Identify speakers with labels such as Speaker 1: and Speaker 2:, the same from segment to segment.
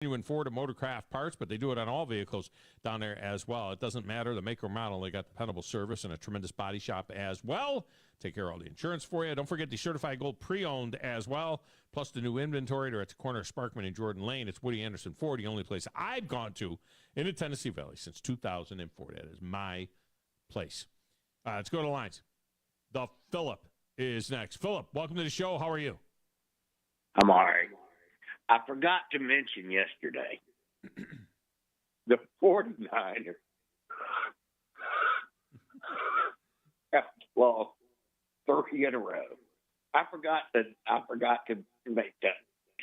Speaker 1: genuine Ford and Motorcraft parts, but they do it on all vehicles down there as well. It doesn't matter the make or model. They got dependable service and a tremendous body shop as well. Take care of all the insurance for you. Don't forget the certified gold pre-owned as well, plus the new inventory. They're at the corner of Sparkman and Jordan Lane. It's Woody Anderson Ford, the only place I've gone to in the Tennessee Valley since 2004. That is my place. Let's go to the lines. The Philip is next. Philip, welcome to the show. How are you?
Speaker 2: I'm all right. I forgot to mention yesterday the 49ers have lost 3 in a row. I forgot to make that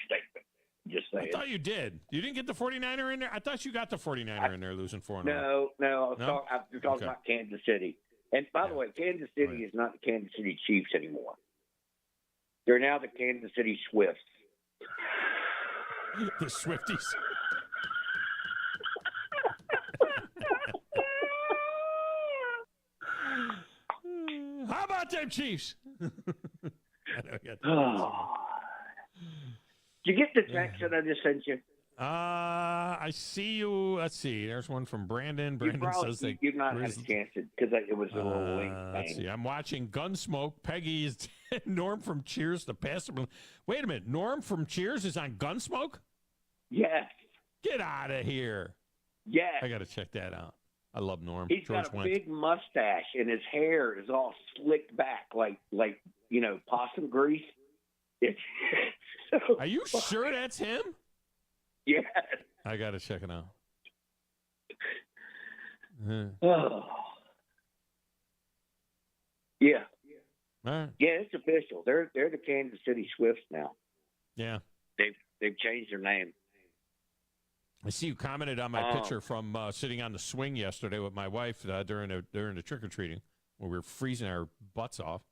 Speaker 2: statement. Just saying.
Speaker 1: I thought you did. You didn't get the 49er in there? I thought you got the 49er in there losing 4 in a
Speaker 2: row. No. I was talking
Speaker 1: Okay.
Speaker 2: about Kansas City. And by the way, Kansas City is not the Kansas City Chiefs anymore. They're now the Kansas City Swifts.
Speaker 1: The Swifties. How about them Chiefs?
Speaker 2: Did you get the text that I just sent you?
Speaker 1: I see you. Let's see. There's one from Brandon. Brandon says that
Speaker 2: you've not had a chance because it was a little late.
Speaker 1: Let's see. I'm watching Gunsmoke. Peggy is Norm from Cheers. The pastor. Wait a minute. Norm from Cheers is on Gunsmoke?
Speaker 2: Yes.
Speaker 1: Get out of here.
Speaker 2: Yes.
Speaker 1: I got to check that out. I love Norm.
Speaker 2: He's got a big mustache and his hair is all slicked back like possum grease. It's so
Speaker 1: Are you sure that's him?
Speaker 2: Yes.
Speaker 1: I got to check it out.
Speaker 2: Oh. Yeah.
Speaker 1: All right.
Speaker 2: Yeah, it's official. They're the Kansas City Swifts now.
Speaker 1: Yeah.
Speaker 2: They've changed their name.
Speaker 1: I see you commented on my picture from sitting on the swing yesterday with my wife during the trick or treating, where we were freezing our butts off.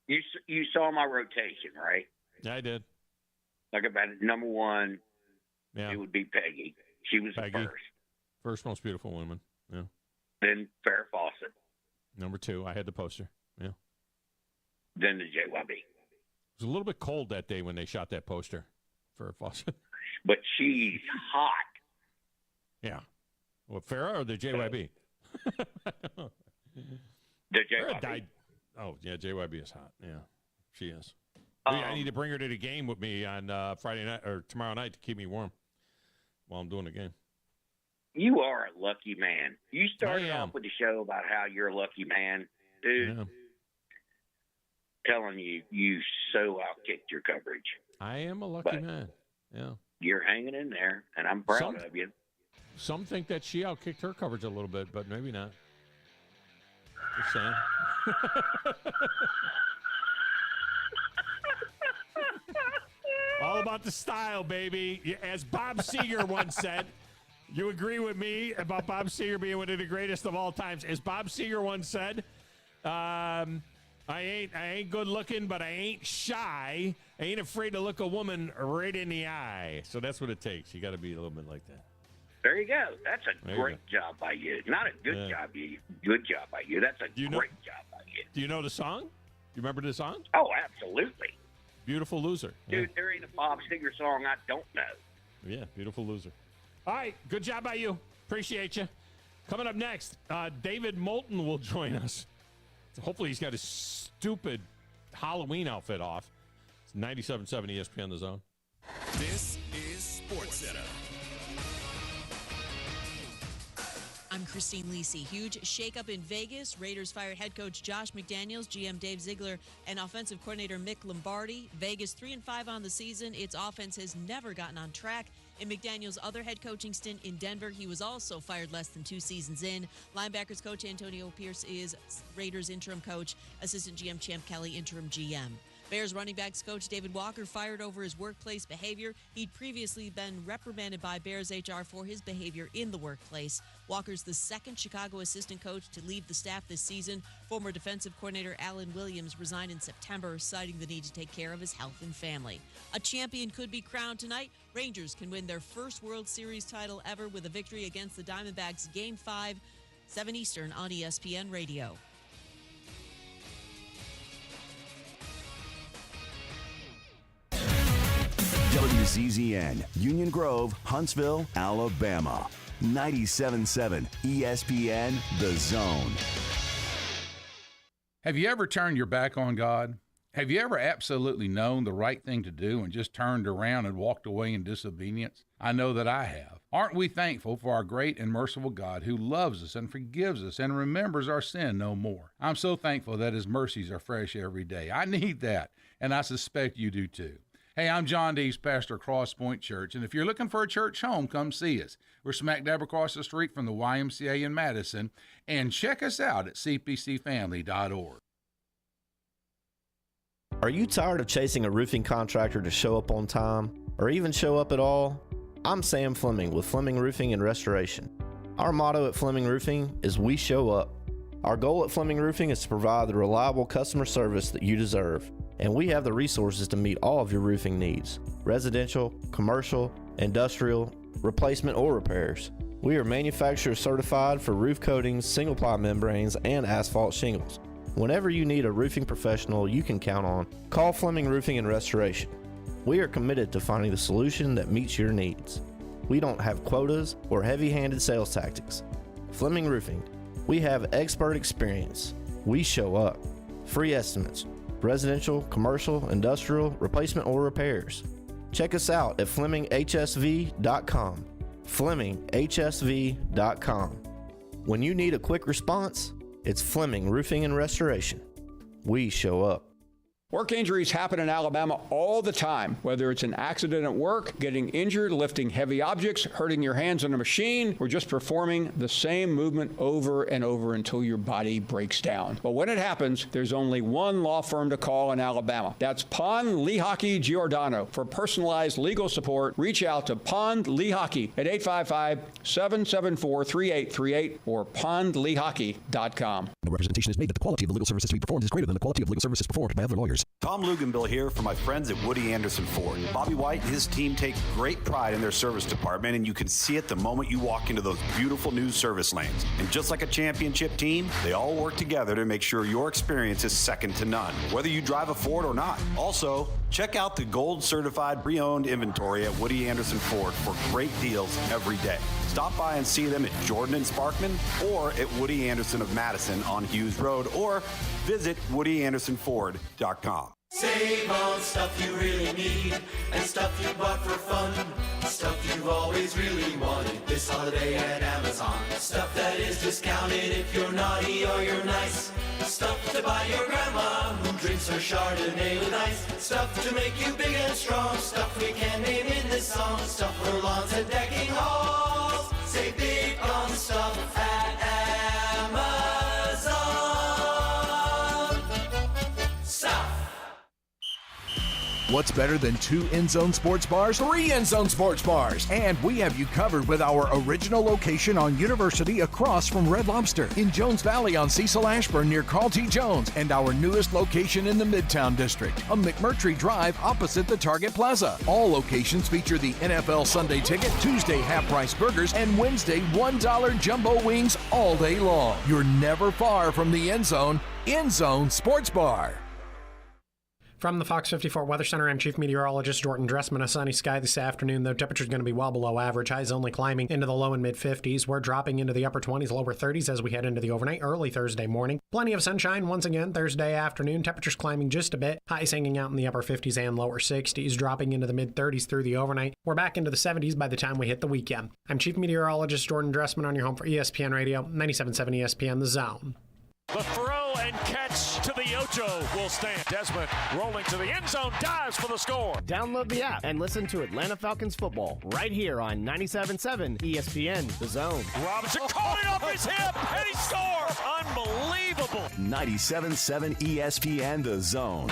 Speaker 2: You saw my rotation, right?
Speaker 1: Yeah, I did.
Speaker 2: Like about number one,
Speaker 1: yeah,
Speaker 2: it would be Peggy. She was
Speaker 1: Peggy.
Speaker 2: the
Speaker 1: First most beautiful woman. Yeah.
Speaker 2: Then Farrah Fawcett.
Speaker 1: Number 2, I had the poster. Yeah.
Speaker 2: Then the JYB.
Speaker 1: It was a little bit cold that day when they shot that poster for Fawcett.
Speaker 2: But she's hot.
Speaker 1: Yeah. Well, Farrah or the JYB?
Speaker 2: The JYB.
Speaker 1: Died. Oh, yeah, JYB is hot. Yeah, she is. I need to bring her to the game with me on Friday night or tomorrow night to keep me warm while I'm doing the game.
Speaker 2: You are a lucky man. You started off with the show about how you're a lucky man. Dude,
Speaker 1: yeah.
Speaker 2: Telling you, you so outkicked your coverage.
Speaker 1: I am a lucky man. Yeah.
Speaker 2: You're hanging in there, and I'm proud of you.
Speaker 1: Some think that she outkicked her coverage a little bit, but maybe not. Just saying. All about the style, baby. As Bob Seger once said, you agree with me about Bob Seger being one of the greatest of all times. As Bob Seger once said, I ain't good looking, but I ain't shy. I ain't afraid to look a woman right in the eye. So that's what it takes. You got to be a little bit like that.
Speaker 2: There you go. That's a great job by you. Not a good job, good job by you. That's a great job by you.
Speaker 1: Do you know the song? You remember the song?
Speaker 2: Oh, absolutely.
Speaker 1: Beautiful Loser.
Speaker 2: Dude, there ain't a Bob Seger song I don't know.
Speaker 1: Yeah, Beautiful Loser. All right, good job by you. Appreciate you. Coming up next, David Moulton will join us. So hopefully he's got his stupid Halloween outfit off. It's 97.7 ESPN The Zone.
Speaker 3: This is SportsCenter.
Speaker 4: I'm Christine Lisi. Huge shakeup in Vegas. Raiders fired head coach Josh McDaniels, GM Dave Ziegler, and offensive coordinator Mick Lombardi. Vegas 3-5 on the season. Its offense has never gotten on track. In McDaniels' other head coaching stint in Denver, he was also fired less than 2 seasons in. Linebackers coach Antonio Pierce is Raiders interim coach. Assistant GM Champ Kelly interim GM. Bears running backs coach David Walker fired over his workplace behavior. He'd previously been reprimanded by Bears HR for his behavior in the workplace. Walker's the second Chicago assistant coach to leave the staff this season. Former defensive coordinator Alan Williams resigned in September, citing the need to take care of his health and family. A champion could be crowned tonight. Rangers can win their first World Series title ever with a victory against the Diamondbacks Game 5, 7 Eastern on ESPN Radio.
Speaker 5: WCZN, Union Grove, Huntsville, Alabama. 97.7 ESPN, The Zone.
Speaker 6: Have you ever turned your back on God? Have you ever absolutely known the right thing to do and just turned around and walked away in disobedience? I know that I have. Aren't we thankful for our great and merciful God who loves us and forgives us and remembers our sin no more? I'm so thankful that his mercies are fresh every day. I need that, and I suspect you do too. Hey, I'm John Dees, pastor of Cross Point Church, and if you're looking for a church home, come see us. We're smack dab across the street from the YMCA in Madison, and check us out at cpcfamily.org.
Speaker 7: Are you tired of chasing a roofing contractor to show up on time, or even show up at all? I'm Sam Fleming with Fleming Roofing and Restoration. Our motto at Fleming Roofing is we show up. Our goal at Fleming Roofing is to provide the reliable customer service that you deserve, and we have the resources to meet all of your roofing needs: residential, commercial, industrial, replacement, or repairs. We are manufacturer certified for roof coatings, single-ply membranes, and asphalt shingles. Whenever you need a roofing professional you can count on, call Fleming Roofing and Restoration. We are committed to finding the solution that meets your needs. We don't have quotas or heavy-handed sales tactics. Fleming Roofing, we have expert experience. We show up. Free estimates, residential, commercial, industrial, replacement, or repairs. Check us out at FlemingHSV.com. FlemingHSV.com. When you need a quick response, it's Fleming Roofing and Restoration. We show up.
Speaker 8: Work injuries happen in Alabama all the time, whether it's an accident at work, getting injured, lifting heavy objects, hurting your hands on a machine, or just performing the same movement over and over until your body breaks down. But when it happens, there's only one law firm to call in Alabama. That's Pond, Lehocky, Giordano. For personalized legal support, reach out to Pond Lehocky at 855-774-3838 or pondlehocky.com.
Speaker 9: No representation is made that the quality of the legal services to be performed is greater than the quality of legal services performed by other lawyers.
Speaker 10: Tom Luganbill here for my friends at Woody Anderson Ford. Bobby White and his team take great pride in their service department, and you can see it the moment you walk into those beautiful new service lanes. And just like a championship team, they all work together to make sure your experience is second to none, whether you drive a Ford or not. Also, check out the gold certified pre-owned inventory at Woody Anderson Ford for great deals every day. Stop by and see them at Jordan and Sparkman or at Woody Anderson of Madison on Hughes Road, or visit WoodyAndersonFord.com.
Speaker 11: Save on stuff you really need and stuff you bought for fun. Stuff you've always really wanted this holiday at Amazon. Stuff that is discounted if you're naughty or you're nice. Stuff to buy your grandma who drinks her Chardonnay with ice. Stuff to make you big and strong. Stuff we can name in this song. Stuff for lawns and decking halls. Save big on stuff at Amazon. Stuff.
Speaker 9: What's better than 2 end-zone sports bars? 3 end-zone sports bars. And we have you covered with our original location on University across from Red Lobster, in Jones Valley on Cecil Ashburn near Carl T. Jones, and our newest location in the Midtown District on McMurtry Drive opposite the Target Plaza. All locations feature the NFL Sunday Ticket, Tuesday half-price burgers, and Wednesday $1 jumbo wings all day long. You're never far from the end zone. End Zone Sports Bar.
Speaker 12: From the Fox 54 Weather Center, I'm Chief Meteorologist Jordan Dressman. A sunny sky this afternoon, though temperature's going to be well below average. Highs only climbing into the low and mid-50s. We're dropping into the upper 20s, lower 30s as we head into the overnight, early Thursday morning. Plenty of sunshine once again Thursday afternoon. Temperatures climbing just a bit. Highs hanging out in the upper 50s and lower 60s, dropping into the mid-30s through the overnight. We're back into the 70s by the time we hit the weekend. I'm Chief Meteorologist Jordan Dressman on your home for ESPN Radio, 97.7 ESPN The Zone.
Speaker 13: The throw and catch to the Ocho will stand. Desmond rolling to the end zone, dives for the score.
Speaker 14: Download the app and listen to Atlanta Falcons football right here on 97.7 ESPN The Zone.
Speaker 13: Robinson caught it off his hip and he scores. Unbelievable.
Speaker 5: 97.7 ESPN The Zone.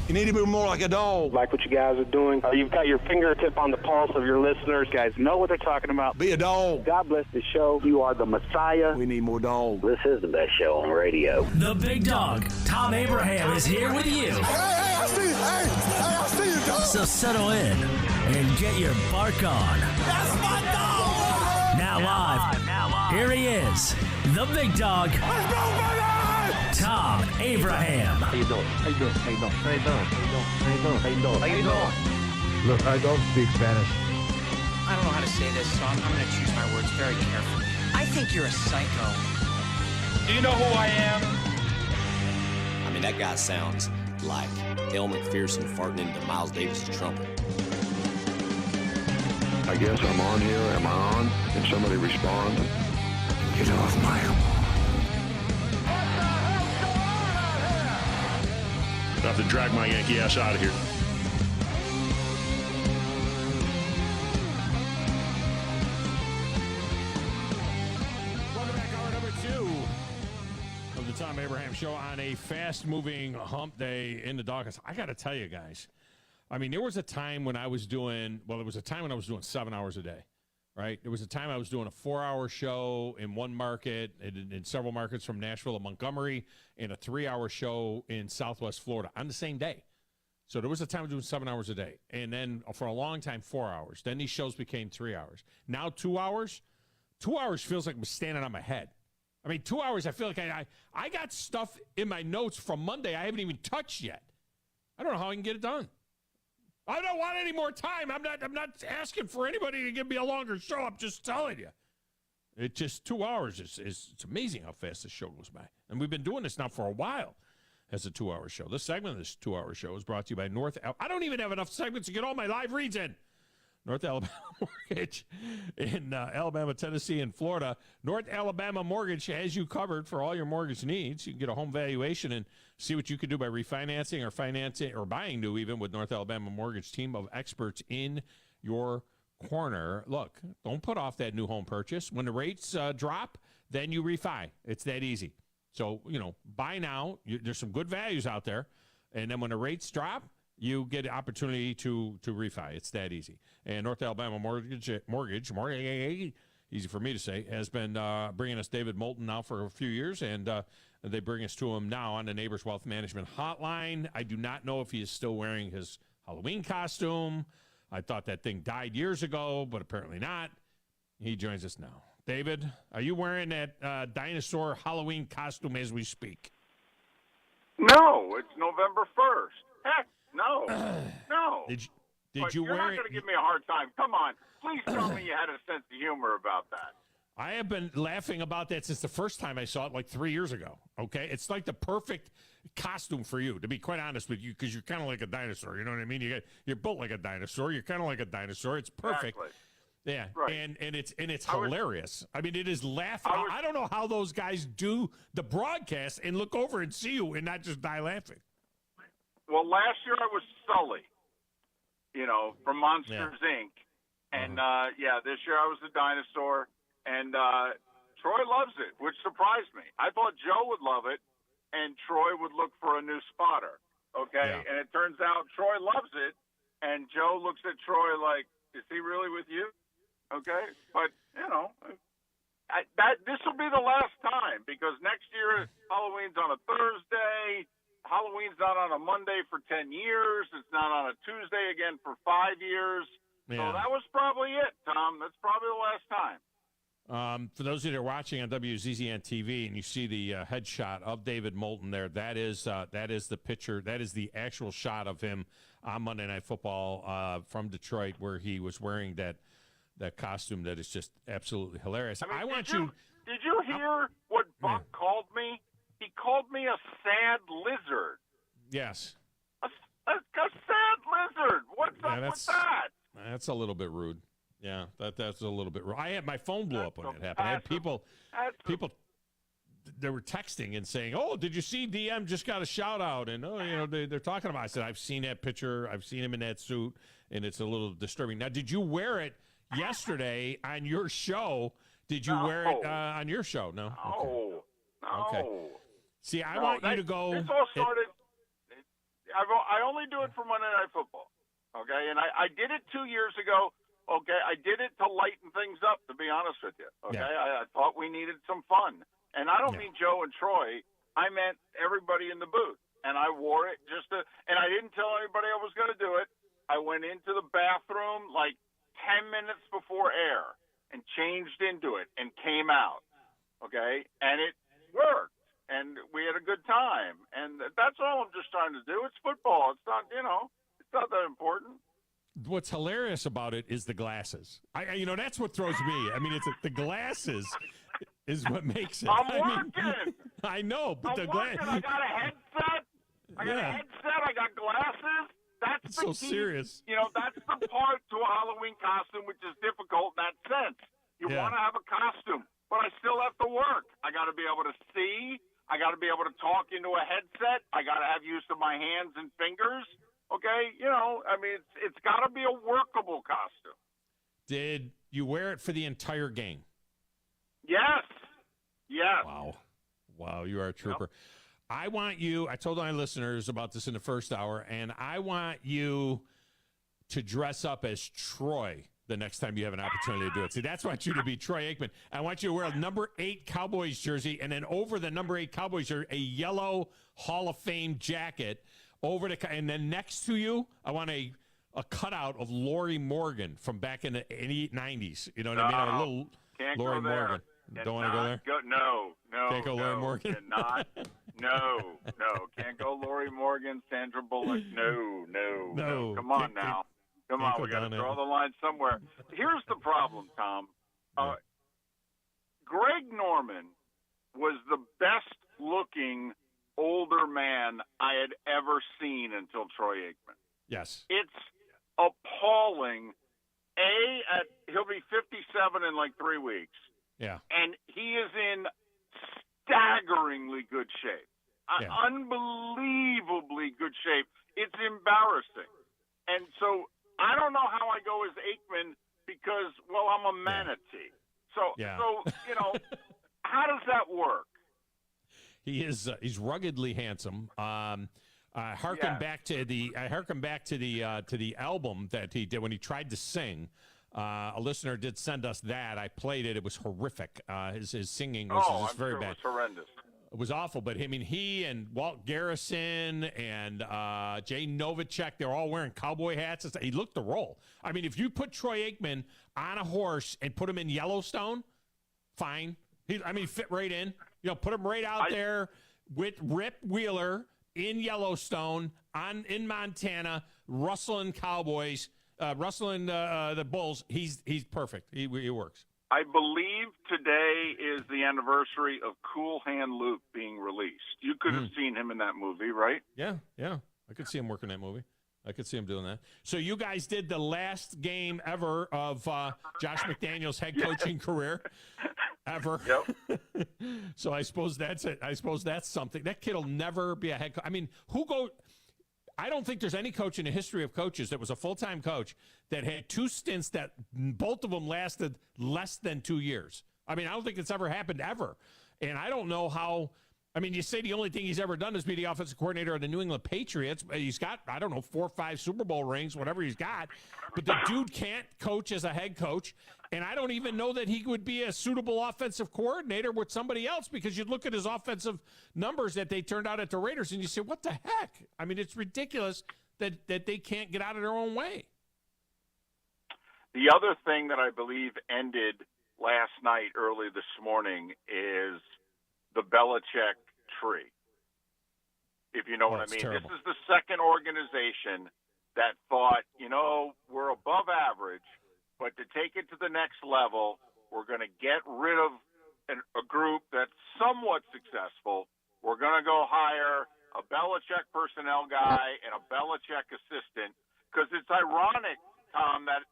Speaker 15: You need to move more like a dog.
Speaker 16: Like what you guys are doing. You've got your fingertip on the pulse of your listeners. Guys know what they're talking about.
Speaker 15: Be a dog.
Speaker 16: God bless the show. You are the Messiah.
Speaker 15: We need more dogs.
Speaker 16: This is the best show on radio.
Speaker 17: The big dog, Thom Abraham, is here with you.
Speaker 15: Hey, I see you. I see you, dog.
Speaker 17: So settle in and get your bark on.
Speaker 15: That's my dog.
Speaker 17: Now live. Here he is, the big dog.
Speaker 15: Let's go, baby!
Speaker 17: Thom Abraham.
Speaker 15: How you doing? How you doing? How you doing? How you doing? How you doing? How you doing? How you doing? How you doing?
Speaker 18: Look, I don't speak Spanish.
Speaker 19: I don't know how to say this, so I'm going to choose my words very carefully. I think you're a psycho.
Speaker 16: Do you know who I am?
Speaker 20: I mean, that guy sounds like El McPherson farting into Miles Davis' trumpet.
Speaker 15: I guess I'm on here. Am I on? Can somebody respond? Get off my lawn.
Speaker 13: I have to drag my Yankee ass out of here.
Speaker 1: Welcome back, hour number 2 of the Thom Abraham Show on a fast-moving hump day in the doghouse. I got to tell you guys, I mean, there was a time when I was doing, 7 hours a day, right? There was a time I was doing a 4-hour show in one market, in several markets from Nashville to Montgomery, and a 3-hour show in Southwest Florida on the same day. So there was a time I was doing 7 hours a day. And then for a long time, 4 hours. Then these shows became 3 hours. Now 2 hours? 2 hours feels like I'm standing on my head. I mean, 2 hours, I feel like I got stuff in my notes from Monday I haven't even touched yet. I don't know how I can get it done. I don't want any more time. I'm not asking for anybody to give me a longer show. I'm just telling you. It just 2 hours it's amazing how fast this show goes by. And we've been doing this now for a while as a 2-hour show. This segment of this 2-hour show is brought to you by I don't even have enough segments to get all my live reads in. North Alabama Mortgage in Alabama, Tennessee, and Florida. North Alabama Mortgage has you covered for all your mortgage needs. You can get a home valuation and see what you can do by refinancing or financing or buying new even with North Alabama Mortgage team of experts in your corner. Look, don't put off that new home purchase. When the rates drop, then you refi. It's that easy. So, buy now. There's some good values out there. And then when the rates drop, you get an opportunity to refi. It's that easy. And North Alabama Mortgage, easy for me to say, has been bringing us David Moulton now for a few years, and they bring us to him now on the Neighbors Wealth Management Hotline. I do not know if he is still wearing his Halloween costume. I thought that thing died years ago, but apparently not. He joins us now. David, are you wearing that dinosaur Halloween costume as we speak?
Speaker 21: No, it's November 1st. Heck, no. No.
Speaker 1: Did
Speaker 21: but
Speaker 1: you
Speaker 21: you're
Speaker 1: wear
Speaker 21: not
Speaker 1: it?
Speaker 21: going to give me a hard time. Come on. Please tell me you had a sense of humor about that.
Speaker 1: I have been laughing about that since the first time I saw it, like 3 years ago. Okay, it's like the perfect costume for you, to be quite honest with you, because you're kind of like a dinosaur. You know what I mean? You're built like a dinosaur. You're kind of like a dinosaur. It's perfect.
Speaker 21: Exactly.
Speaker 1: Yeah,
Speaker 21: right.
Speaker 1: and it's hilarious. I mean, it is laughing. I don't know how those guys do the broadcast and look over and see you and not just die laughing.
Speaker 21: Well, last year I was Sully, from Monsters, Inc. And, this year I was the dinosaur. And Troy loves it, which surprised me. I thought Joe would love it, and Troy would look for a new spotter, okay? Yeah. And it turns out Troy loves it, and Joe looks at Troy like, is he really with you? Okay? But, this will be the last time, because next year Halloween's on a Thursday. Halloween's not on a Monday for 10 years. It's not on a Tuesday again for 5 years. Yeah. So that was probably it, Tom. That's probably the last time.
Speaker 1: For those of you that are watching on WZZN TV and you see the headshot of David Moulton there, that is the picture. That is the actual shot of him on Monday Night Football from Detroit, where he was wearing that costume that is just absolutely hilarious.
Speaker 21: I mean, did you hear what Buck called me? He called me a sad lizard.
Speaker 1: Yes.
Speaker 21: A sad lizard. What's up with that?
Speaker 1: That's a little bit rude. Yeah, that's a little bit rude. My phone blew up when it happened. I had people, they were texting and saying, "Oh, did you see DM just got a shout out?" And they're talking about it. I said, "I've seen that picture. I've seen him in that suit, and it's a little disturbing." Now, did you wear it yesterday on your show? Did you wear it on your show? No.
Speaker 21: No.
Speaker 1: Okay. See, I want you to go.
Speaker 21: This all started. I only do it for Monday Night Football. Okay, and I did it 2 years ago. Okay, I did it to lighten things up, to be honest with you. Okay, yeah. I thought we needed some fun. And I don't mean Joe and Troy. I meant everybody in the booth. And I wore it and I didn't tell anybody I was going to do it. I went into the bathroom like 10 minutes before air and changed into it and came out. Okay, and it worked. and we had a good time. And that's all I'm just trying to do. It's football. It's not, it's not that important.
Speaker 1: What's hilarious about it is the glasses. That's what throws me. I mean, it's the glasses is what makes it.
Speaker 21: I'm working.
Speaker 1: I know, but
Speaker 21: I'm working. I got a headset. I got glasses. That's
Speaker 1: so
Speaker 21: key.
Speaker 1: Serious.
Speaker 21: That's the part to a Halloween costume, which is difficult in that sense. You want to have a costume, but I still have to work. I got to be able to see. I got to be able to talk into a headset. I got to have use of my hands and fingers. Okay, it's got to be a workable costume.
Speaker 1: Did you wear it for the entire game?
Speaker 21: Yes. Yes.
Speaker 1: Wow, you are a trooper. Yep. I told my listeners about this in the first hour, and I want you to dress up as Troy the next time you have an opportunity to do it. See, that's why I want you to be Troy Aikman. I want you to wear a number 8 Cowboys jersey, and then over the number 8 Cowboys jersey, a yellow Hall of Fame jacket. And then next to you, I want a cutout of Lori Morgan from back in the 90s. You know what I mean? A little
Speaker 21: can't
Speaker 1: Lori
Speaker 21: go there.
Speaker 1: Morgan. Don't want to go there?
Speaker 21: No.
Speaker 1: Can't go Lori Morgan?
Speaker 21: Cannot. No. Can't go Lori Morgan, Sandra Bullock. No. Come on now. Come on. We got to draw the line somewhere. Here's the problem, Tom. Greg Norman was the best-looking older man I had ever seen until Troy Aikman.
Speaker 1: Yes.
Speaker 21: It's appalling. He'll be 57 in like 3 weeks.
Speaker 1: Yeah.
Speaker 21: And he is in staggeringly good shape. Unbelievably good shape. It's embarrassing. And so I don't know how I go as Aikman because, I'm a manatee. So how does that work?
Speaker 1: He's ruggedly handsome. I harken back to the album that he did when he tried to sing. A listener did send us that. I played it. It was horrific. His singing was just very bad.
Speaker 21: It was horrendous.
Speaker 1: It was awful. But he and Walt Garrison and Jay Novacek, they're all wearing cowboy hats. He looked the role. I mean, if you put Troy Aikman on a horse and put him in Yellowstone, fine. Fit right in. Put him right out there with Rip Wheeler in Yellowstone, in Montana, rustling cowboys, rustling the bulls. He's perfect. He works.
Speaker 21: I believe today is the anniversary of Cool Hand Luke being released. You could have seen him in that movie, right?
Speaker 1: Yeah. I could see him working that movie. I could see him doing that. So you guys did the last game ever of Josh McDaniels' head coaching career. Ever.
Speaker 21: Yep.
Speaker 1: So I suppose that's it. I suppose that's something. That kid will never be a head coach. I don't think there's any coach in the history of coaches that was a full-time coach that had 2 stints that both of them lasted less than 2 years. I don't think it's ever happened ever. And I don't know how. You say the only thing he's ever done is be the offensive coordinator of the New England Patriots. He's got, 4 or 5 Super Bowl rings, whatever he's got. But the dude can't coach as a head coach. And I don't even know that he would be a suitable offensive coordinator with somebody else, because you'd look at his offensive numbers that they turned out at the Raiders and you say, what the heck? It's ridiculous that they can't get out of their own way.
Speaker 21: The other thing that I believe ended last night, early this morning, is the Belichick tree. If you know what I mean.
Speaker 1: Terrible.
Speaker 21: This is the second organization that thought, we're above average, but to take it to the next level, we're going to get rid of a group that's somewhat successful. We're going to go hire a Belichick personnel guy and a Belichick assistant, because it's ironic, Tom, that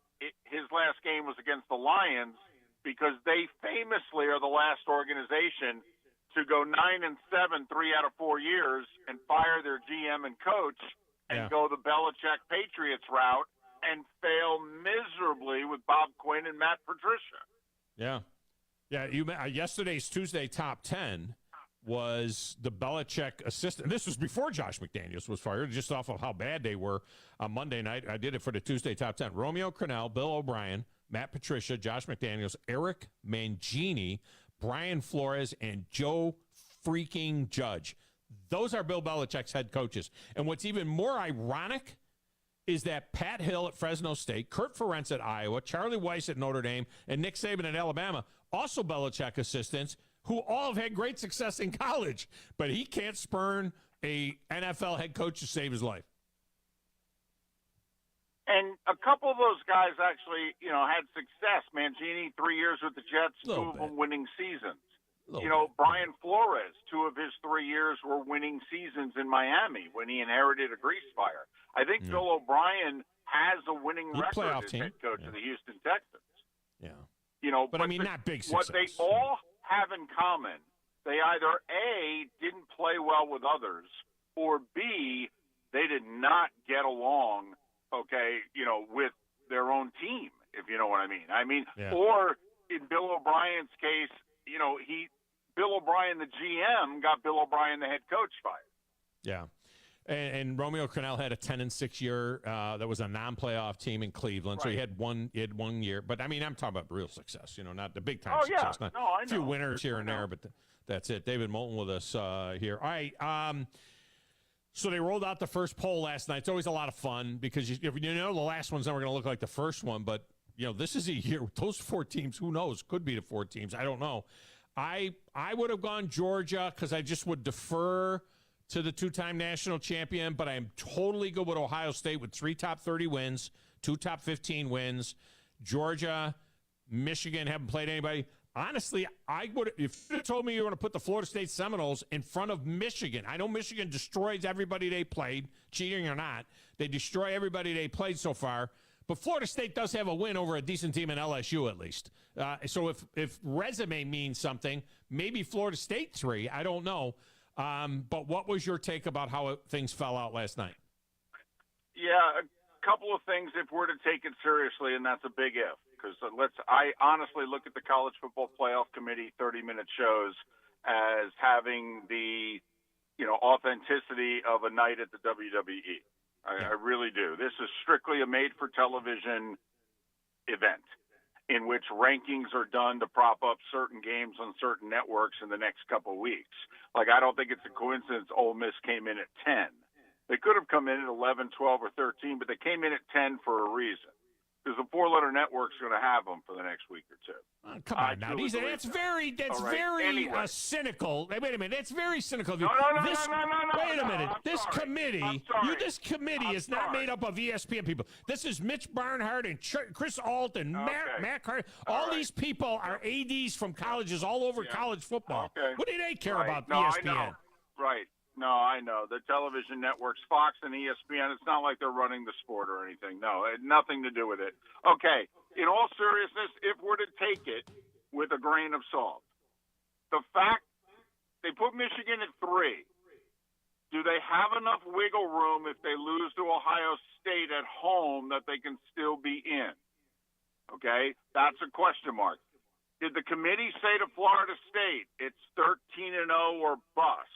Speaker 21: his last game was against the Lions, because they famously are the last organization to go 9-7 3 out of 4 years and fire their GM and coach and go the Belichick Patriots route and fail miserably with Bob Quinn and Matt Patricia.
Speaker 1: Yeah. Yesterday's Tuesday top 10 was the Belichick assistant. This was before Josh McDaniels was fired, just off of how bad they were on Monday night. I did it for the Tuesday top 10. Romeo Crennel, Bill O'Brien, Matt Patricia, Josh McDaniels, Eric Mangini, Brian Flores, and Joe freaking Judge. Those are Bill Belichick's head coaches. And what's even more ironic is that Pat Hill at Fresno State, Kurt Ferentz at Iowa, Charlie Weiss at Notre Dame, and Nick Saban at Alabama, also Belichick assistants, who all have had great success in college, but he can't spurn a NFL head coach to save his life.
Speaker 21: And a couple of those guys actually, had success. Mancini, 3 years with the Jets, two of them winning seasons. Brian Flores, 2 of his 3 years were winning seasons in Miami when he inherited a grease fire. I think Bill O'Brien has a winning record as head coach of the Houston Texans.
Speaker 1: Yeah.
Speaker 21: But
Speaker 1: I mean, not big success.
Speaker 21: What they all have in common, they either A, didn't play well with others, or B, they did not get along, with their own team, if you know what I mean. Or in Bill O'Brien's case, Bill O'Brien, the GM, got Bill O'Brien, the head coach, fired.
Speaker 1: Yeah. And Romeo Crennel had a 10-6 year that was a non-playoff team in Cleveland. So he had one year. But, I mean, I'm talking about real success, not the big-time success.
Speaker 21: Yeah.
Speaker 1: Not a few winners here and there, but that's it. David Moulton with us here. All right. So they rolled out the first poll last night. It's always a lot of fun because, the last one's never going to look like the first one. But, this is a year with those 4 teams. Who knows? Could be the 4 teams. I don't know. I would have gone Georgia because I just would defer to the 2-time national champion, but I am totally good with Ohio State with 3 top 30 wins, 2 top 15 wins. Georgia, Michigan haven't played anybody. Honestly, I would, if you told me you were going to put the Florida State Seminoles in front of Michigan. I know Michigan destroys everybody they played, cheating or not. They destroy everybody they played so far. But Florida State does have a win over a decent team in LSU at least. So if resume means something, maybe Florida State 3. I don't know. But what was your take about how things fell out last night?
Speaker 21: Yeah, a couple of things if we're to take it seriously, and that's a big if. Because I honestly look at the College Football Playoff Committee 30-minute shows as having the, authenticity of a night at the WWE. I really do. This is strictly a made-for-television event in which rankings are done to prop up certain games on certain networks in the next couple of weeks. Like, I don't think it's a coincidence Ole Miss came in at 10. They could have come in at 11, 12, or 13, but they came in at 10 for a reason. Because the 4-letter network's going to have them for the next week or two.
Speaker 1: Come on now. That's very cynical. Wait a minute. That's very cynical of you.
Speaker 21: No.
Speaker 1: Wait a minute. This committee is not made up of ESPN people. This is Mitch Barnhart and Chris Alt and Matt Carter. All these people are ADs from colleges all over college football.
Speaker 21: Okay.
Speaker 1: What do they care about
Speaker 21: I
Speaker 1: ESPN?
Speaker 21: know. Right. No, I know. The television networks, Fox and ESPN, it's not like they're running the sport or anything. No, it had nothing to do with it. Okay, in all seriousness, if we're to take it with a grain of salt, the fact they put Michigan at 3, do they have enough wiggle room if they lose to Ohio State at home that they can still be in? Okay, that's a question mark. Did the committee say to Florida State, it's 13-0 or bust?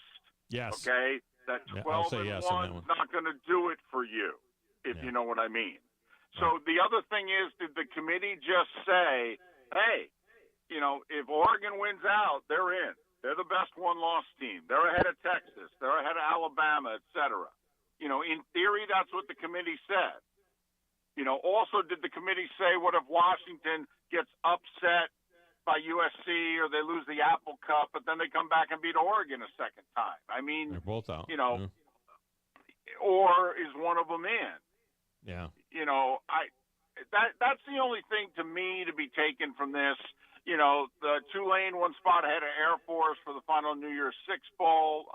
Speaker 1: Yes.
Speaker 21: Okay? That 12-1 is not going to do it for you, if you know what I mean. So the other thing is, did the committee just say, hey, if Oregon wins out, they're in. They're the best one-loss team. They're ahead of Texas. They're ahead of Alabama, et cetera. In theory, that's what the committee said. Also, did the committee say, what if Washington gets upset by USC or they lose the Apple Cup, but then they come back and beat Oregon a second time? I mean,
Speaker 1: they're both out.
Speaker 21: Or is one of them in?
Speaker 1: Yeah.
Speaker 21: That's the only thing to me to be taken from this. The Tulane one spot ahead of Air Force for the final New Year's Six Bowl.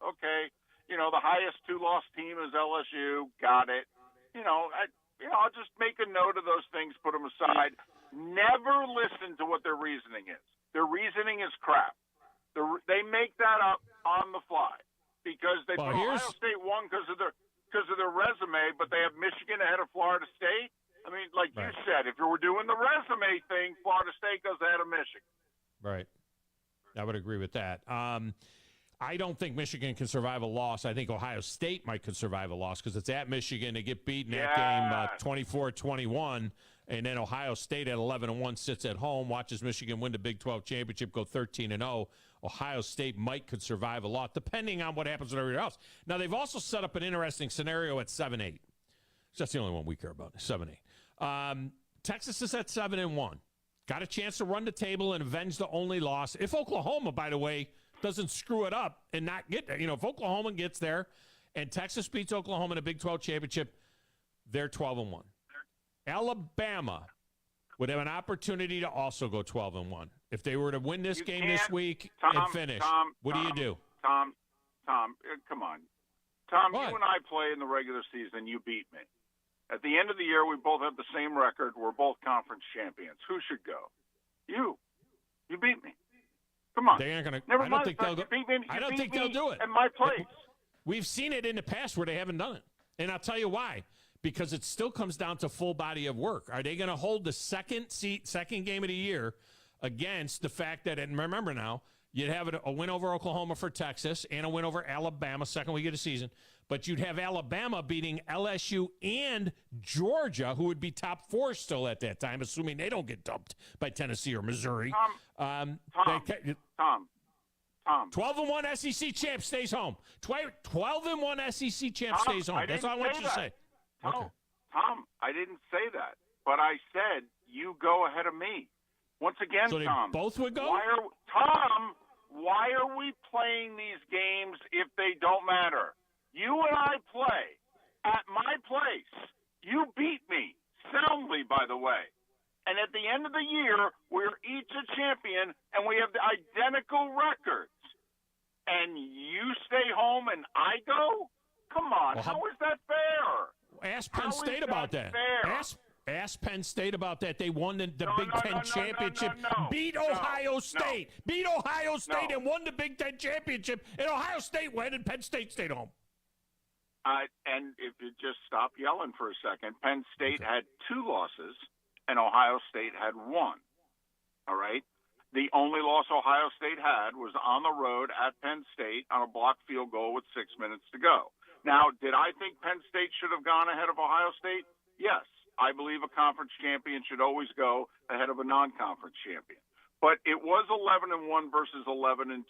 Speaker 21: Okay. The highest 2-loss team is LSU. Got it. I'll just make a note of those things, put them aside. Never listen to what their reasoning is. Their reasoning is crap. They make that up on the fly because they put Ohio State won because of their resume, but they have Michigan ahead of Florida State. I mean, like you said, if you were doing the resume thing, Florida State goes ahead of Michigan.
Speaker 1: Right. I would agree with that. I don't think Michigan can survive a loss. I think Ohio State could survive a loss because it's at Michigan. They get beaten that game 24-21, and then Ohio State at 11-1 sits at home, watches Michigan win the Big 12 championship, go 13-0. Ohio State could survive a loss, depending on what happens with everybody else. Now, they've also set up an interesting scenario at 7-8. So that's the only one we care about, 7-8. Texas is at 7-1. Got a chance to run the table and avenge the only loss. If Oklahoma, by the way, doesn't screw it up and not get there, if Oklahoma gets there and Texas beats Oklahoma in a Big 12 championship, they're 12-1. Alabama would have an opportunity to also go 12-1 if they were to win this game this week and finish. What do you do?
Speaker 21: Tom, come on. Tom,
Speaker 1: What?
Speaker 21: you and I play in the regular season. You beat me. At the end of the year, we both have the same record. We're both conference champions. Who should go? You. You beat me. Come on.
Speaker 1: They aren't going to.
Speaker 21: Never
Speaker 1: I don't
Speaker 21: mind.
Speaker 1: think they'll go. I don't think they'll do it.
Speaker 21: At my place.
Speaker 1: We've seen it in the past where they haven't done it. And I'll tell you why. Because it still comes down to full body of work. Are they going to hold the second game of the year against the fact that, and remember now, you'd have a win over Oklahoma for Texas and a win over Alabama second week of the season. But you'd have Alabama beating LSU and Georgia, who would be top 4 still at that time, assuming they don't get dumped by Tennessee or Missouri.
Speaker 21: Tom.
Speaker 1: 12-1 SEC champ stays home. 12-1 SEC champ stays home. That's all I want you to say. Okay.
Speaker 21: Tom, I didn't say that, but I said you go ahead of me. Once again,
Speaker 1: so they
Speaker 21: Tom.
Speaker 1: both would go?
Speaker 21: Why are we playing these games if they don't matter? You and I play at my place. You beat me soundly, by the way. And at the end of the year, we're each a champion, and we have the identical records. And you stay home and I go? Come on, how is that fair?
Speaker 1: Ask Penn State about that. Ask Penn State about that. They won the Big Ten championship, beat Ohio State, and won the Big Ten championship. And Ohio State went, and Penn State stayed home.
Speaker 21: And if you just stop yelling for a second, Penn State had 2 losses, and Ohio State had 1. All right? The only loss Ohio State had was on the road at Penn State on a blocked field goal with 6 minutes to go. Now, did I think Penn State should have gone ahead of Ohio State? Yes. I believe a conference champion should always go ahead of a non-conference champion. But it was 11-1 versus 11-2.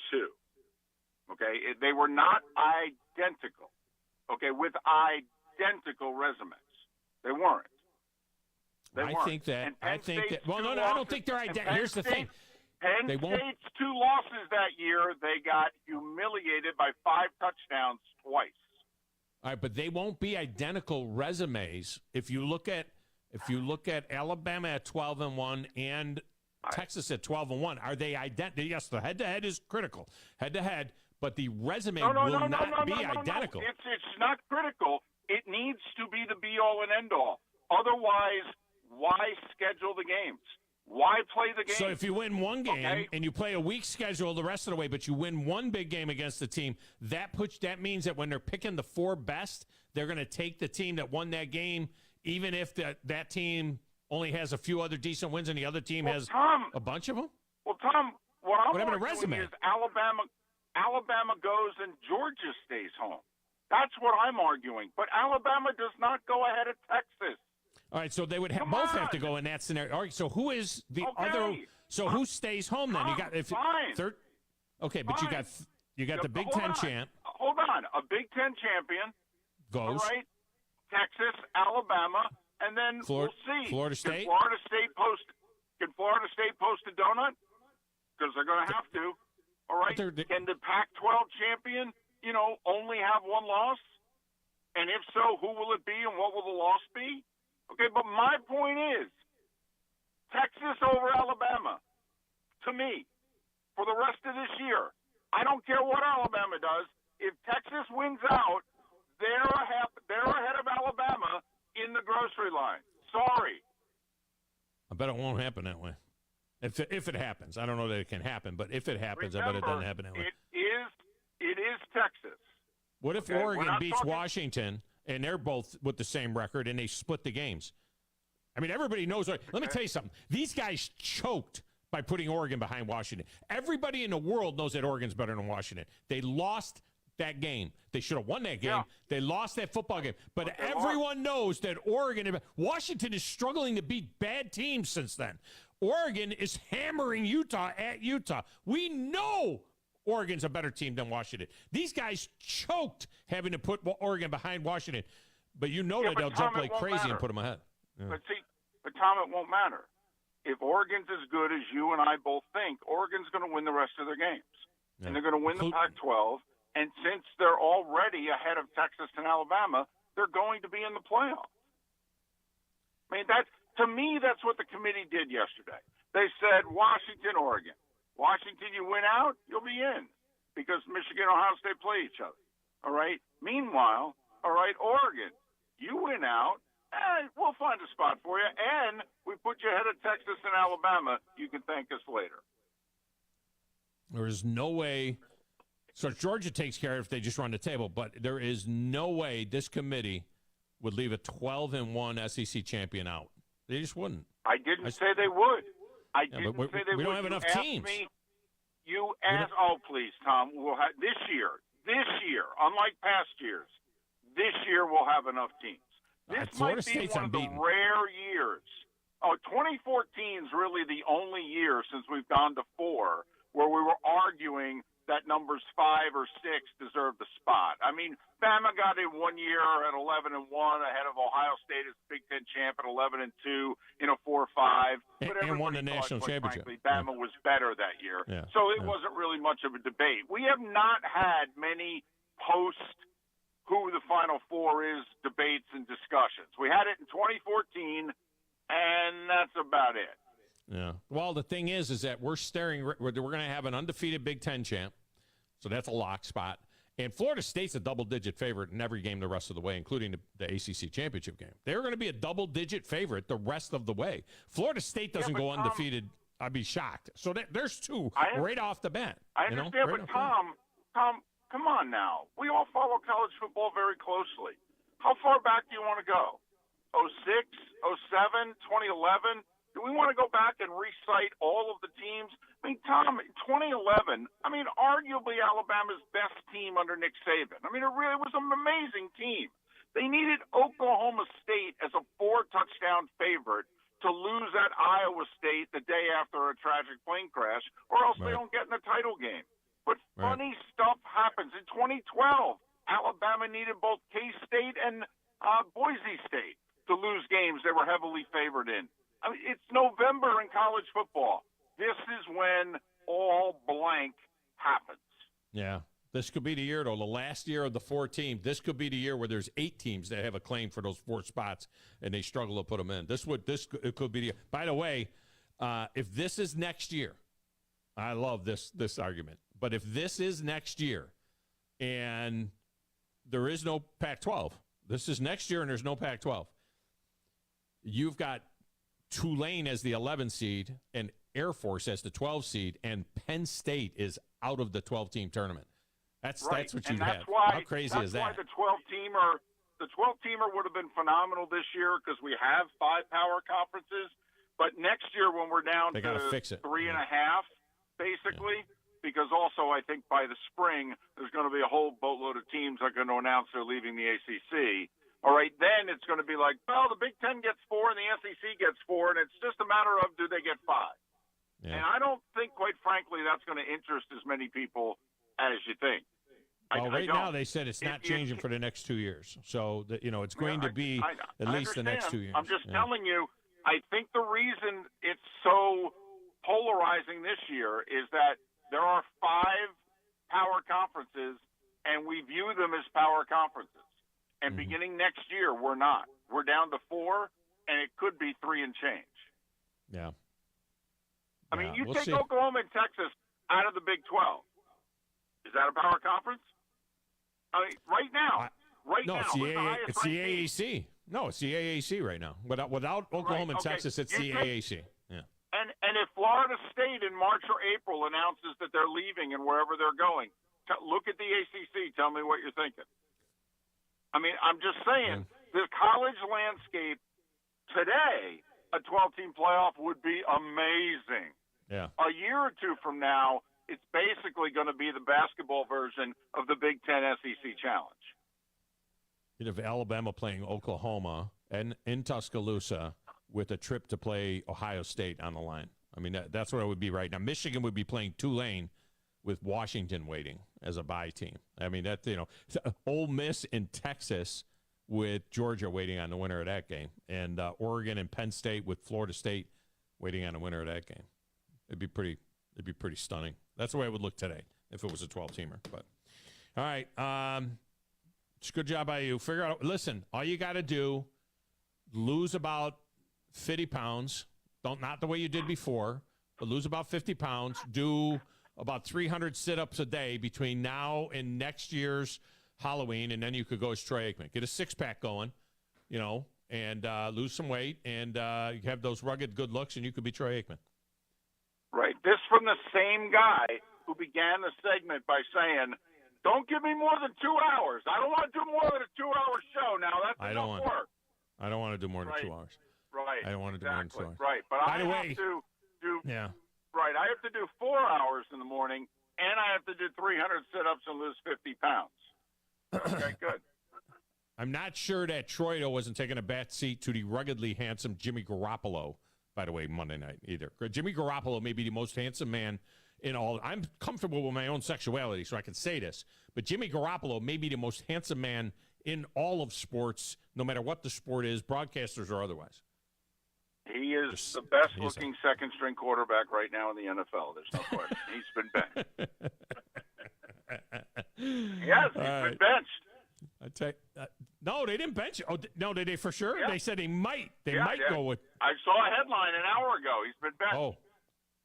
Speaker 21: Okay? They were not identical. Okay, with identical resumes. They weren't.
Speaker 1: I think that. Well, no, I don't think they're identical. Here's the thing.
Speaker 21: Penn State's 2 losses that year, they got humiliated by 5 touchdowns twice.
Speaker 1: All right, but they won't be identical resumes. If you look at Alabama at 12-1 and Texas at 12-1, are they identical? Yes, the head-to-head is critical. Head-to-head. But the resume will not be identical.
Speaker 21: It's not critical. It needs to be the be-all and end-all. Otherwise, why schedule the games? Why play the game?
Speaker 1: So if you win one game and you play a weak schedule the rest of the way, but you win one big game against the team, that means that when they're picking the 4 best, they're going to take the team that won that game, even if that team only has a few other decent wins and the other team has a bunch of them?
Speaker 21: Well, Tom, what I'm
Speaker 1: arguing
Speaker 21: resume is Alabama goes and Georgia stays home. That's what I'm arguing. But Alabama does not go ahead of Texas.
Speaker 1: All right, so they would both have to go in that scenario. All right, so who is the other? So who stays home then? You got third. Okay, but
Speaker 21: fine.
Speaker 1: you got the Big Ten champ.
Speaker 21: Hold on, a Big Ten champion
Speaker 1: goes.
Speaker 21: All right, Texas, Alabama, and then we'll see.
Speaker 1: Florida State.
Speaker 21: Can Florida State post a donut? Because they're going to have to. All right. Can the Pac-12 champion, only have 1 loss? And if so, who will it be and what will the loss be? Okay, but my point is, Texas over Alabama, to me, for the rest of this year, I don't care what Alabama does. If Texas wins out, they're ahead of Alabama in the grocery line. Sorry.
Speaker 1: I bet it won't happen that way. If it happens. I don't know that it can happen, but if it happens, I bet it doesn't happen that way.
Speaker 21: It is Texas.
Speaker 1: What if Oregon beats Washington and they're both with the same record and they split the games? I mean, everybody knows. Let me tell you something. These guys choked by putting Oregon behind Washington. Everybody in the world knows that Oregon's better than Washington. They lost that game. They should have won that game. Yeah. They lost that football game. But everyone knows that Washington is struggling to beat bad teams since then. Oregon is hammering Utah at Utah. We know Oregon's a better team than Washington. These guys choked having to put Oregon behind Washington. But that they'll jump like crazy and put them ahead. Yeah.
Speaker 21: But Tom, it won't matter. if Oregon's as good as you and I both think, Oregon's going to win the rest of their games. Yeah. And they're going to win the Pac-12. And since they're already ahead of Texas and Alabama, they're going to be in the playoff. I mean, to me, that's what the committee did yesterday. They said, Washington, Oregon. Washington, you win out, you'll be in because Michigan and Ohio State play each other. All right? Meanwhile, all right, Oregon, you win out, and we'll find a spot for you, and we put you ahead of Texas and Alabama. You can thank us later.
Speaker 1: There is no way. So Georgia takes care of it if they just run the table, but there is no way this committee would leave a 12-1 SEC champion out. They just wouldn't.
Speaker 21: I didn't say they would. I didn't say they would.
Speaker 1: We don't have enough teams.
Speaker 21: You asked, oh, please, Tom, we'll have, this year, unlike past years, this year we'll have enough teams. This might be one of the rare years. 2014 is really the only year since we've gone to 4 where we were arguing that numbers 5 or 6 deserve the spot. I mean, Bama got in 1 year at 11-1 ahead of Ohio State as Big Ten champ at 11-2 in a 4-5.
Speaker 1: And won the national championship.
Speaker 21: Frankly, Bama was better that year, so it wasn't really much of a debate. We have not had many post who the Final Four is debates and discussions. We had it in 2014, and that's about it.
Speaker 1: Yeah. Well, the thing is that we're going to have an undefeated Big Ten champ, so that's a lock spot. And Florida State's a double-digit favorite in every game the rest of the way, including the ACC championship game. They're going to be a double-digit favorite the rest of the way. Florida State doesn't go undefeated. I'd be shocked. So there's 2 right off the bat.
Speaker 21: I understand, but Tom, come on now. We all follow college football very closely. How far back do you want to go? 06, 07, 2011? Do we want to go back and recite all of the teams? I mean, Tom, in 2011, arguably Alabama's best team under Nick Saban. I mean, it really was an amazing team. They needed Oklahoma State as a 4-touchdown favorite to lose at Iowa State the day after a tragic plane crash, or else they don't get in the title game. But funny stuff happens. In 2012, Alabama needed both K-State and Boise State to lose games they were heavily favored in. I mean, it's November in college football. This is when all blank happens.
Speaker 1: Yeah. This could be the year, though. The last year of the 4 teams, this could be the year where there's 8 teams that have a claim for those 4 spots, and they struggle to put them in. It could be the year. By the way, if this is next year, I love this argument, but if this is next year and there is no Pac-12, this is next year and there's no Pac-12, you've got Tulane as the 11 seed and Air Force as the 12 seed, and Penn State is out of the 12-team tournament. That's what you have. How crazy is that?
Speaker 21: That's why the 12-teamer would have been phenomenal this year because we have 5 power conferences. But next year when we're down to 3.5, basically, because also I think by the spring there's going to be a whole boatload of teams that are going to announce they're leaving the ACC. All right, then it's going to be like, well, the Big Ten gets 4 and the SEC gets 4, and it's just a matter of do they get 5. Yeah. And I don't think, quite frankly, that's going to interest as many people as you think.
Speaker 1: Well, right now they said it's not changing for the next 2 years. So, it's going to be at least the next 2 years.
Speaker 21: I'm just telling you, I think the reason it's so polarizing this year is that there are 5 power conferences, and we view them as power conferences. And beginning next year, we're not. We're down to 4, and it could be 3 and change.
Speaker 1: Yeah.
Speaker 21: I mean, you take Oklahoma and Texas out of the Big 12. Is that a power conference? I mean, right now.
Speaker 1: It's the AAC. No, it's the AAC right now. Without Oklahoma and Texas, it's the AAC. Yeah.
Speaker 21: And if Florida State in March or April announces that they're leaving and wherever they're going, look at the ACC. Tell me what you're thinking. I mean, I'm just saying, the college landscape today, a 12-team playoff would be amazing.
Speaker 1: Yeah.
Speaker 21: A year or 2 from now, it's basically going to be the basketball version of the Big Ten SEC Challenge.
Speaker 1: You'd have Alabama playing Oklahoma and in Tuscaloosa with a trip to play Ohio State on the line. I mean, that's what it would be right now. Michigan would be playing Tulane with Washington waiting as a bye team. I mean, Ole Miss in Texas with Georgia waiting on the winner of that game, and Oregon and Penn State with Florida State waiting on a winner of that game. It'd be pretty stunning. That's the way it would look today if it was a 12-teamer. But all right, it's a good job by you. Figure out. Listen, all you got to do, lose about 50 pounds. Not the way you did before, but lose about 50 pounds. Do about 300 sit-ups a day between now and next year's Halloween, and then you could go as Troy Aikman. Get a six-pack going, and lose some weight, and you have those rugged good looks, and you could be Troy Aikman.
Speaker 21: Right. This from the same guy who began the segment by saying, "Don't give me more than 2 hours. I don't want to do more than a 2-hour show now. That's enough work."
Speaker 1: I don't want to do more than 2 hours.
Speaker 21: Right.
Speaker 1: I don't want to do more than 2 hours.
Speaker 21: Right. But I have to do.
Speaker 1: Yeah.
Speaker 21: Right. I have to do 4 hours in the morning, and I have to do 300 sit-ups and lose 50 pounds. Okay. Good.
Speaker 1: I'm not sure that Troy, though, wasn't taking a back seat to the ruggedly handsome Jimmy Garoppolo, by the way, Monday night either. Jimmy Garoppolo may be the most handsome man in all. I'm comfortable with my own sexuality, so I can say this. But Jimmy Garoppolo may be the most handsome man in all of sports, no matter what the sport is, broadcasters or otherwise.
Speaker 21: He is the best-looking second-string quarterback right now in the NFL. There's no question. He's been benched. Yes, he's been benched.
Speaker 1: I tell you, no, they didn't bench. Oh, no, did they for sure?
Speaker 21: Yeah.
Speaker 1: They said they might. They
Speaker 21: Yeah,
Speaker 1: might
Speaker 21: yeah.
Speaker 1: go with.
Speaker 21: I saw a headline an hour ago. He's been benched.
Speaker 1: Oh,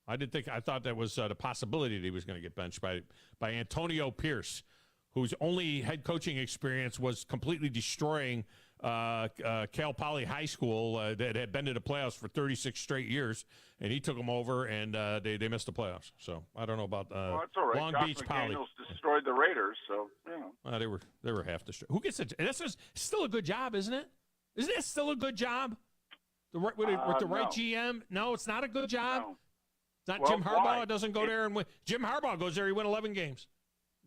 Speaker 1: I didn't think. I thought that was the possibility that he was going to get benched by Antonio Pierce, whose only head coaching experience was completely destroying Cal Poly High School that had been to the playoffs for 36 straight years, and he took them over, and they missed the playoffs. So I don't know about
Speaker 21: Well, that's all right.
Speaker 1: Long
Speaker 21: Josh
Speaker 1: Beach Poly.
Speaker 21: McDaniels destroyed the Raiders, so you know.
Speaker 1: They were half destroyed. Who gets it? This is still a good job, isn't it? Isn't it still a good job? With the right
Speaker 21: no.
Speaker 1: GM? No, it's not a good job.
Speaker 21: No.
Speaker 1: It's not
Speaker 21: Well,
Speaker 1: Jim Harbaugh.
Speaker 21: why?
Speaker 1: It doesn't go there and win. Jim Harbaugh goes there. He win 11 games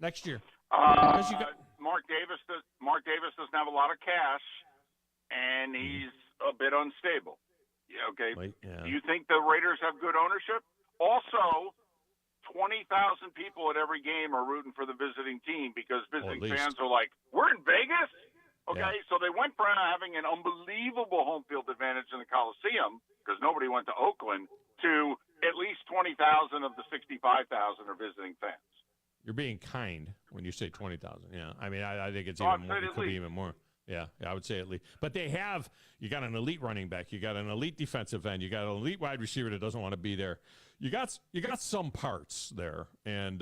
Speaker 1: next year.
Speaker 21: Mark Davis doesn't have a lot of cash, and he's a bit unstable. Yeah, okay.
Speaker 1: Yeah.
Speaker 21: Do you think the Raiders have good ownership? Also, 20,000 people at every game are rooting for the visiting team because visiting fans are like, "We're in Vegas." Okay, so they went from having an unbelievable home field advantage in the Coliseum because nobody went to Oakland to at least 20,000 of the 65,000 are visiting fans.
Speaker 1: You're being kind when you say 20,000. Yeah, I mean, I think it's even more. It could be even more. Yeah, I would say at least. But you got an elite running back, you got an elite defensive end, you got an elite wide receiver that doesn't want to be there. You got some parts there, and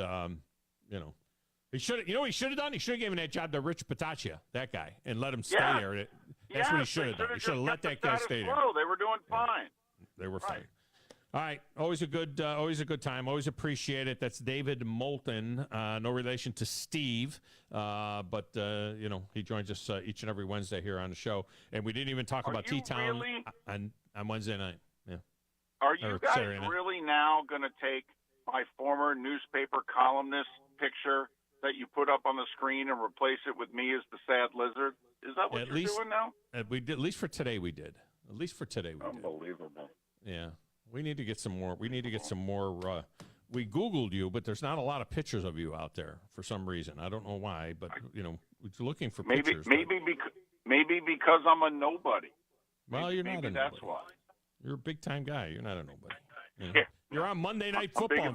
Speaker 1: he should. You know what he should have done? He should have given that job to Rich Patachia, that guy, and let him stay there. That's what he should have done. He should have let that guy stay there.
Speaker 21: They were doing fine.
Speaker 1: They were fine. All right, always a good time. Always appreciate it. That's David Moulton, no relation to Steve, but he joins us each and every Wednesday here on the show. And we didn't even talk about T-Town on Wednesday night. Yeah.
Speaker 21: Are you guys really now going to take my former newspaper columnist picture that you put up on the screen and replace it with me as the sad lizard? Is that what you're doing now?
Speaker 1: We did. At least for today, we did.
Speaker 21: Unbelievable.
Speaker 1: Yeah. We need to get some more. We we Googled you, but there's not a lot of pictures of you out there for some reason. I don't know why, but we're looking for pictures.
Speaker 21: Maybe because I'm a nobody.
Speaker 1: Well, you're not a nobody.
Speaker 21: That's why.
Speaker 1: You're a big time guy. You're not a nobody. You're on Monday Night Football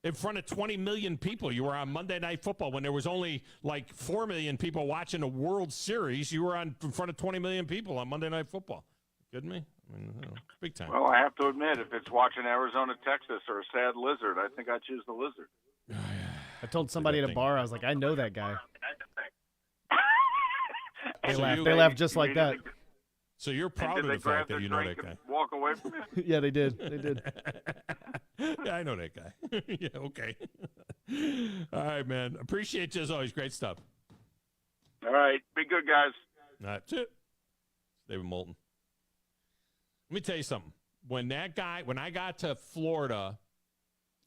Speaker 1: in front of 20 million people. You were on Monday Night Football when there was only like 4 million people watching the World Series. You were in front of 20 million people on Monday Night Football. Kidding me? I mean, big time.
Speaker 21: Well, I have to admit, if it's watching Arizona, Texas, or a sad lizard, I think I'd choose the lizard.
Speaker 14: I told somebody at a bar, I was like, I know that guy. They laughed just like that.
Speaker 1: So you're proud of the fact that you know that guy.
Speaker 21: Walk away from you?
Speaker 14: Yeah, they did. They did.
Speaker 1: Yeah, I know that guy. Yeah, okay. All right, man. Appreciate you as always. Great stuff.
Speaker 21: All right. Be good, guys.
Speaker 1: That's it. David Moulton. Let me tell you something. When I got to Florida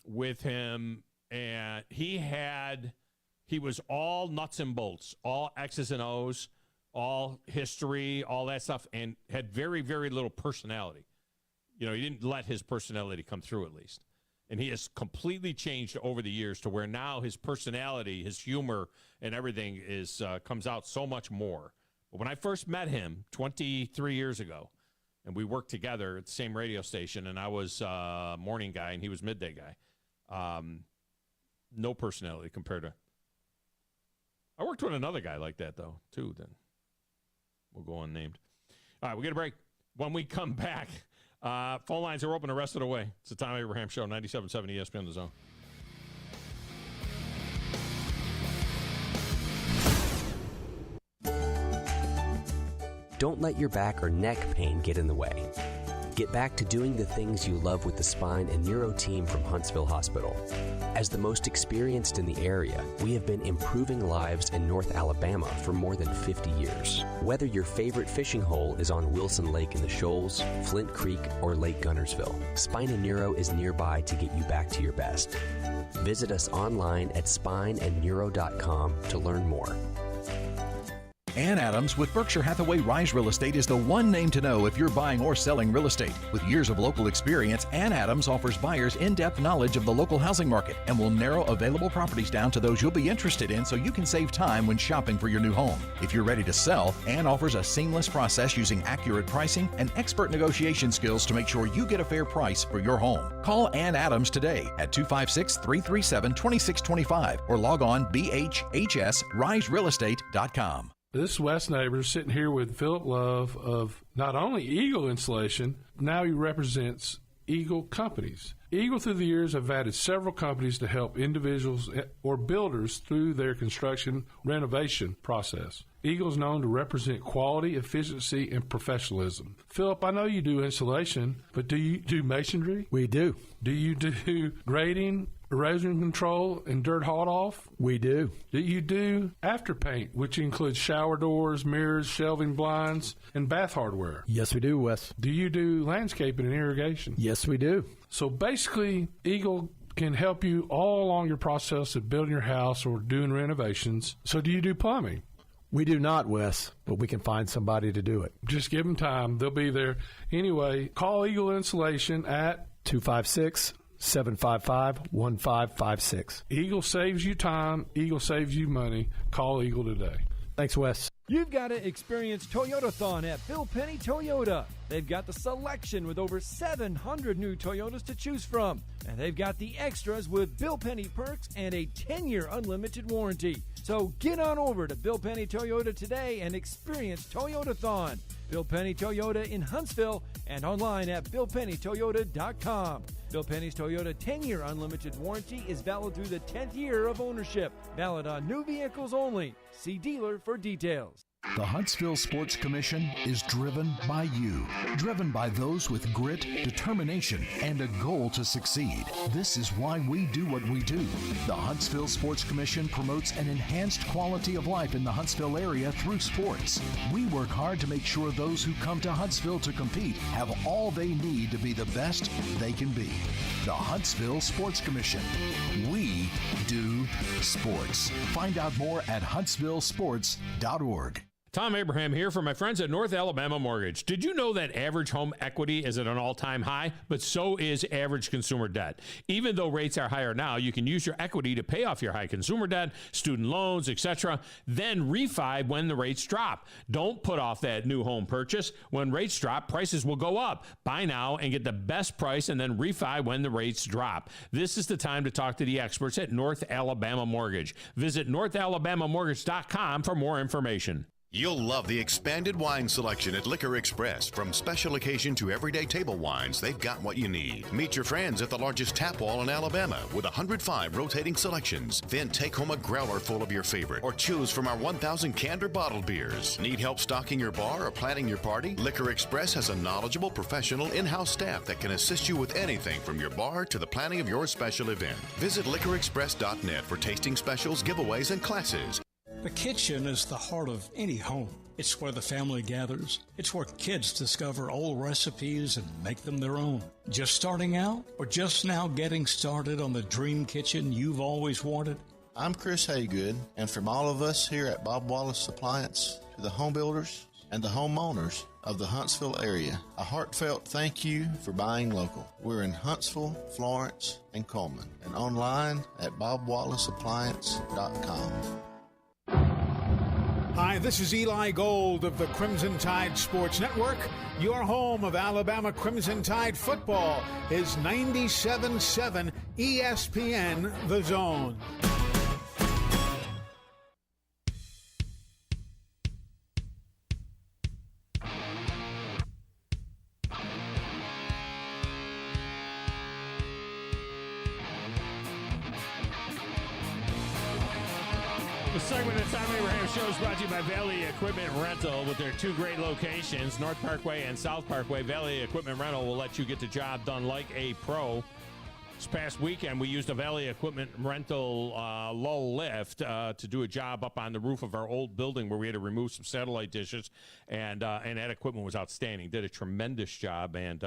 Speaker 1: with him, and he was all nuts and bolts, all X's and O's, all history, all that stuff, and had very, very little personality. He didn't let his personality come through, at least. And he has completely changed over the years to where now his personality, his humor, and everything comes out so much more. But when I first met him 23 years ago, and we worked together at the same radio station, and I was morning guy, and he was midday guy. No personality compared to. I worked with another guy like that, though, too. Then we'll go unnamed. All right, we get a break. When we come back, phone lines are open the rest of the way. It's the Thom Abraham Show, 97.7 ESPN The Zone.
Speaker 18: Don't let your back or neck pain get in the way. Get back to doing the things you love with the spine and neuro team from Huntsville Hospital. As the most experienced in the area, we have been improving lives in North Alabama for more than 50 years. Whether your favorite fishing hole is on Wilson Lake in the Shoals, Flint Creek, or Lake Gunnersville, Spine and Neuro is nearby to get you back to your best. Visit us online at spineandneuro.com to learn more.
Speaker 9: Ann Adams with Berkshire Hathaway Rise Real Estate is the one name to know if you're buying or selling real estate. With years of local experience, Ann Adams offers buyers in-depth knowledge of the local housing market and will narrow available properties down to those you'll be interested in so you can save time when shopping for your new home. If you're ready to sell, Ann offers a seamless process using accurate pricing and expert negotiation skills to make sure you get a fair price for your home. Call Ann Adams today at 256-337-2625 or log on bhhsriserealestate.com.
Speaker 22: This is Wes Neighbors sitting here with Philip Love of not only Eagle Insulation, now he represents Eagle Companies. Eagle through the years have added several companies to help individuals or builders through their construction renovation process. Eagle is known to represent quality, efficiency, and professionalism. Philip, I know you do insulation, but do you do masonry?
Speaker 23: We do.
Speaker 22: Do you do grading, erosion control, and dirt hauled off?
Speaker 23: We do.
Speaker 22: Do you do after paint, which includes shower doors, mirrors, shelving blinds, and bath hardware?
Speaker 23: Yes, we do, Wes.
Speaker 22: Do you do landscaping and irrigation?
Speaker 23: Yes, we do.
Speaker 22: So basically, Eagle can help you all along your process of building your house or doing renovations. So do you do plumbing?
Speaker 23: We do not, Wes, but we can find somebody to do it.
Speaker 22: Just give them time. They'll be there. Anyway, call Eagle Insulation at
Speaker 23: 256-755-1556.
Speaker 22: Eagle saves you time. Eagle saves you money. Call Eagle today.
Speaker 23: Thanks, Wes.
Speaker 24: You've got to experience Toyotathon at Bill Penny Toyota. They've got the selection with over 700 new Toyotas to choose from. And they've got the extras with Bill Penny perks and a 10-year unlimited warranty. So get on over to Bill Penny Toyota today and experience Toyotathon. Bill Penny Toyota in Huntsville and online at BillPennyToyota.com. Bill Penny's Toyota 10-year unlimited warranty is valid through the 10th year of ownership. Valid on new vehicles only. See dealer for details.
Speaker 9: The Huntsville Sports Commission is driven by you, driven by those with grit, determination, and a goal to succeed. This is why we do what we do. The Huntsville Sports Commission promotes an enhanced quality of life in the Huntsville area through sports. We work hard to make sure those who come to Huntsville to compete have all they need to be the best they can be. The Huntsville Sports Commission. We do sports. Find out more at huntsvillesports.org.
Speaker 1: Thom Abraham here for my friends at North Alabama Mortgage. Did you know that average home equity is at an all-time high? But so is average consumer debt. Even though rates are higher now, you can use your equity to pay off your high consumer debt, student loans, etc., then refi when the rates drop. Don't put off that new home purchase. When rates drop, prices will go up. Buy now and get the best price and then refi when the rates drop. This is the time to talk to the experts at North Alabama Mortgage. Visit NorthAlabamaMortgage.com for more information.
Speaker 3: You'll love the expanded wine selection at Liquor Express. From special occasion to everyday table wines, they've got what you need. Meet your friends at the largest tap wall in Alabama with 105 rotating selections. Then take home a growler full of your favorite or choose from our 1,000 canned or bottled beers. Need help stocking your bar or planning your party? Liquor Express has a knowledgeable, professional, in-house staff that can assist you with anything from your bar to the planning of your special event. Visit liquorexpress.net for tasting specials, giveaways, and classes.
Speaker 25: The kitchen is the heart of any home. It's where the family gathers. It's where kids discover old recipes and make them their own. Just starting out or just now getting started on the dream kitchen you've always wanted?
Speaker 26: I'm Chris Haygood, and from all of us here at Bob Wallace Appliance to the home builders and the homeowners of the Huntsville area, a heartfelt thank you for buying local. We're in Huntsville, Florence, and Coleman, and online at bobwallaceappliance.com.
Speaker 2: Hi, this is Eli Gold of the Crimson Tide Sports Network. Your home of Alabama Crimson Tide football is 97.7 ESPN The Zone.
Speaker 1: The segment of the Thom Abraham Show is brought to you by Valley Equipment Rental with their two great locations, North Parkway and South Parkway. Valley Equipment Rental will let you get the job done like a pro. This past weekend, we used a Valley Equipment Rental low lift to do a job up on the roof of our old building where we had to remove some satellite dishes, and that equipment was outstanding. Did a tremendous job, and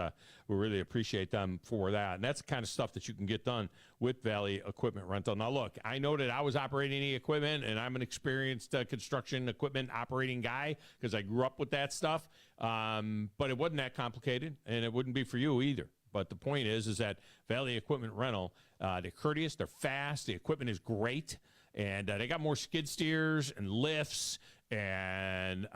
Speaker 1: we really appreciate them for that. And that's the kind of stuff that you can get done with Valley Equipment Rental. Now, look, I know that I was operating the equipment, and I'm an experienced construction equipment operating guy because I grew up with that stuff, but it wasn't that complicated, and it wouldn't be for you either. But the point is that Valley Equipment Rental, they're courteous, they're fast, the equipment is great, and they got more skid steers and lifts and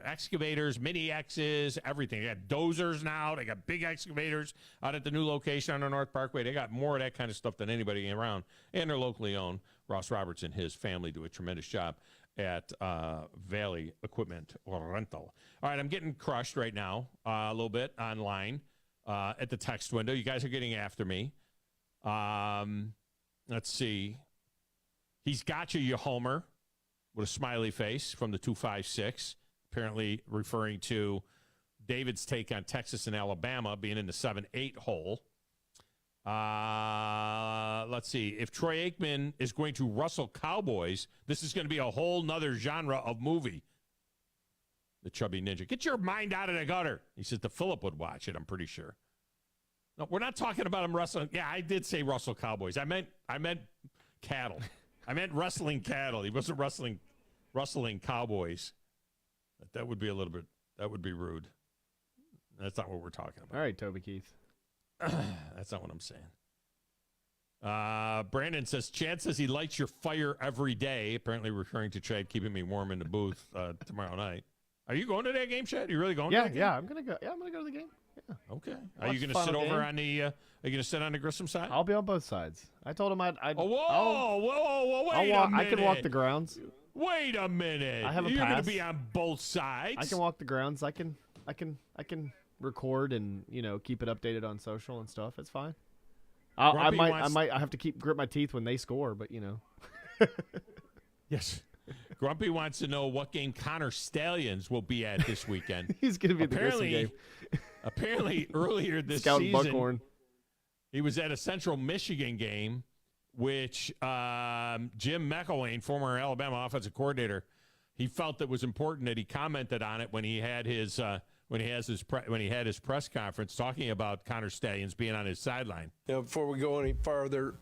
Speaker 1: excavators, mini X's, everything. They got dozers now. They got big excavators out at the new location on the North Parkway. They got more of that kind of stuff than anybody around, and they're locally owned. Ross Roberts and his family do a tremendous job at Valley Equipment Rental. All right, I'm getting crushed right now a little bit online. At the text window. You guys are getting after me. Let's see. He's got you homer, with a smiley face from the 256, apparently referring to David's take on Texas and Alabama being in the 7-8 hole. Let's see. If Troy Aikman is going to rustle cowboys, this is going to be a whole nother genre of movie. The chubby ninja. Get your mind out of the gutter. He says the Phillip would watch it, I'm pretty sure. No, we're not talking about him wrestling. Yeah, I did say Russell Cowboys. I meant cattle. I meant wrestling cattle. He wasn't rustling cowboys. That would be that would be rude. That's not what we're talking about.
Speaker 14: All right, Toby Keith.
Speaker 1: That's not what I'm saying. Brandon says, Chad says he lights your fire every day, apparently referring to Chad keeping me warm in the booth tomorrow night. Are you going to that game, Chad? Are you really going to that game?
Speaker 14: Yeah, I'm going to go. Yeah, I'm going to go to the game. Yeah.
Speaker 1: Okay. Are you going to sit over on the are you going to sit on the Grissom side?
Speaker 14: I'll be on both sides. I told him I'd
Speaker 1: whoa, wait a minute.
Speaker 14: I can walk the grounds.
Speaker 1: Wait a minute.
Speaker 14: I have a
Speaker 1: You're
Speaker 14: pass.
Speaker 1: going to be on both sides.
Speaker 14: I can walk the grounds. I can record and, keep it updated on social and stuff. It's fine. I might have to grip my teeth when they score, but
Speaker 1: Yes. Grumpy wants to know what game Connor Stallions will be at this weekend.
Speaker 14: He's going to be at the Grissom game.
Speaker 1: Apparently, earlier this
Speaker 14: Scout
Speaker 1: season,
Speaker 14: Buckhorn.
Speaker 1: He was at a Central Michigan game, which Jim McElwain, former Alabama offensive coordinator, he felt it was important that he commented on it when he had his press conference talking about Connor Stallions being on his sideline.
Speaker 4: Before we go any farther,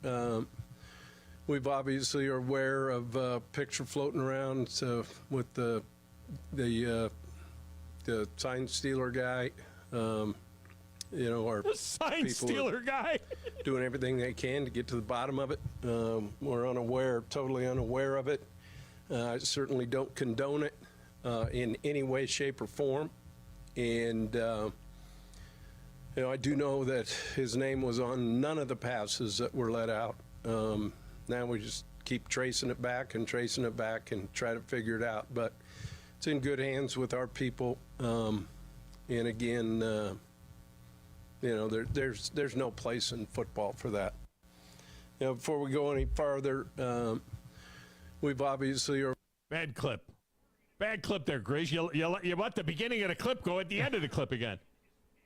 Speaker 4: we've obviously are aware of a picture floating around with the sign stealer guy. Our
Speaker 1: the sign stealer guy
Speaker 4: doing everything they can to get to the bottom of it. We're totally unaware of it. I certainly don't condone it in any way, shape, or form. And I do know that his name was on none of the passes that were let out. Now we just keep tracing it back and try to figure it out. But it's in good hands with our people. And again, there's no place in football for that. Before we go any farther, we've obviously
Speaker 1: bad clip there, Grizz. You let the beginning of the clip go at the end of the clip again.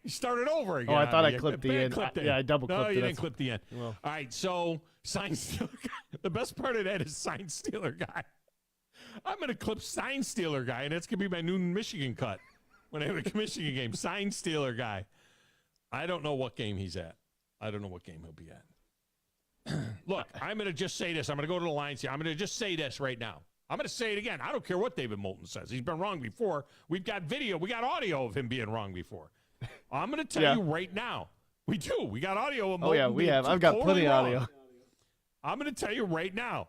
Speaker 1: You started over again.
Speaker 14: Oh, I thought I clipped the end. I double clipped it.
Speaker 1: No, you didn't clip the end. Well. All right, so sign stealer guy. The best part of that is sign stealer guy. I'm going to clip sign stealer guy, and that's going to be my new Michigan cut when I have a Michigan game. Sign stealer guy. I don't know what game he's at. I don't know what game he'll be at. Look, I'm going to just say this. I'm going to go to the lines here. I'm going to just say this right now. I'm going to say it again. I don't care what David Moulton says. He's been wrong before. We've got video. We got audio of him being wrong before. I'm going to tell you right now. We do. We got audio of Moulton.
Speaker 14: Oh, yeah, we have. I've got plenty of audio.
Speaker 1: I'm going to tell you right now.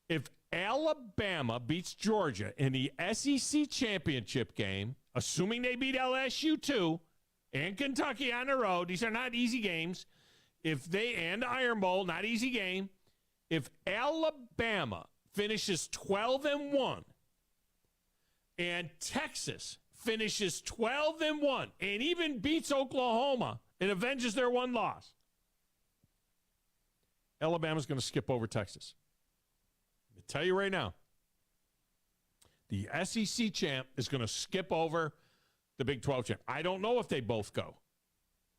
Speaker 1: If Alabama beats Georgia in the SEC championship game, assuming they beat LSU too, and Kentucky on the road, these are not easy games. And Iron Bowl, not easy game. If Alabama finishes 12-1 and Texas finishes 12-1 and even beats Oklahoma and avenges their one loss, Alabama's going to skip over Texas. I tell you right now, the SEC champ is going to skip over the Big 12 champ. I don't know if they both go.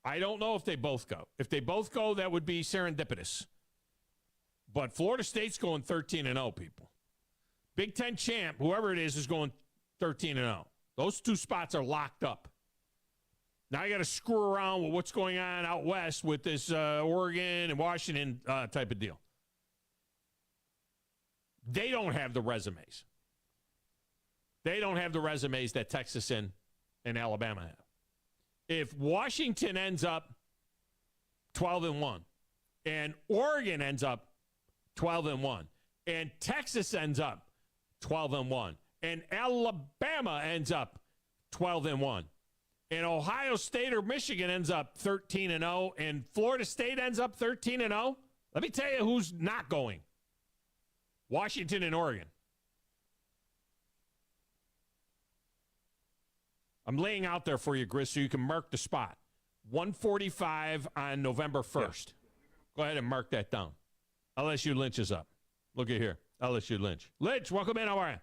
Speaker 1: If they both go, that would be serendipitous. But Florida State's going 13-0, people. Big 10 champ, whoever it is going 13-0. Those two spots are locked up. Now you got to screw around with what's going on out west with this Oregon and Washington type of deal. They don't have the resumes. They don't have the resumes that Texas and Alabama have. If Washington ends up 12-1 and Oregon ends up 12-1 and Texas ends up 12-1 and Alabama ends up 12-1 and Ohio State or Michigan ends up 13-0 and Florida State ends up 13-0, let me tell you who's not going. Washington and Oregon. I'm laying out there for you, Grizz, so you can mark the spot. 145 on November 1st. Yeah. Go ahead and mark that down. LSU Lynch is up. Look at here. LSU Lynch. Lynch, welcome in. How are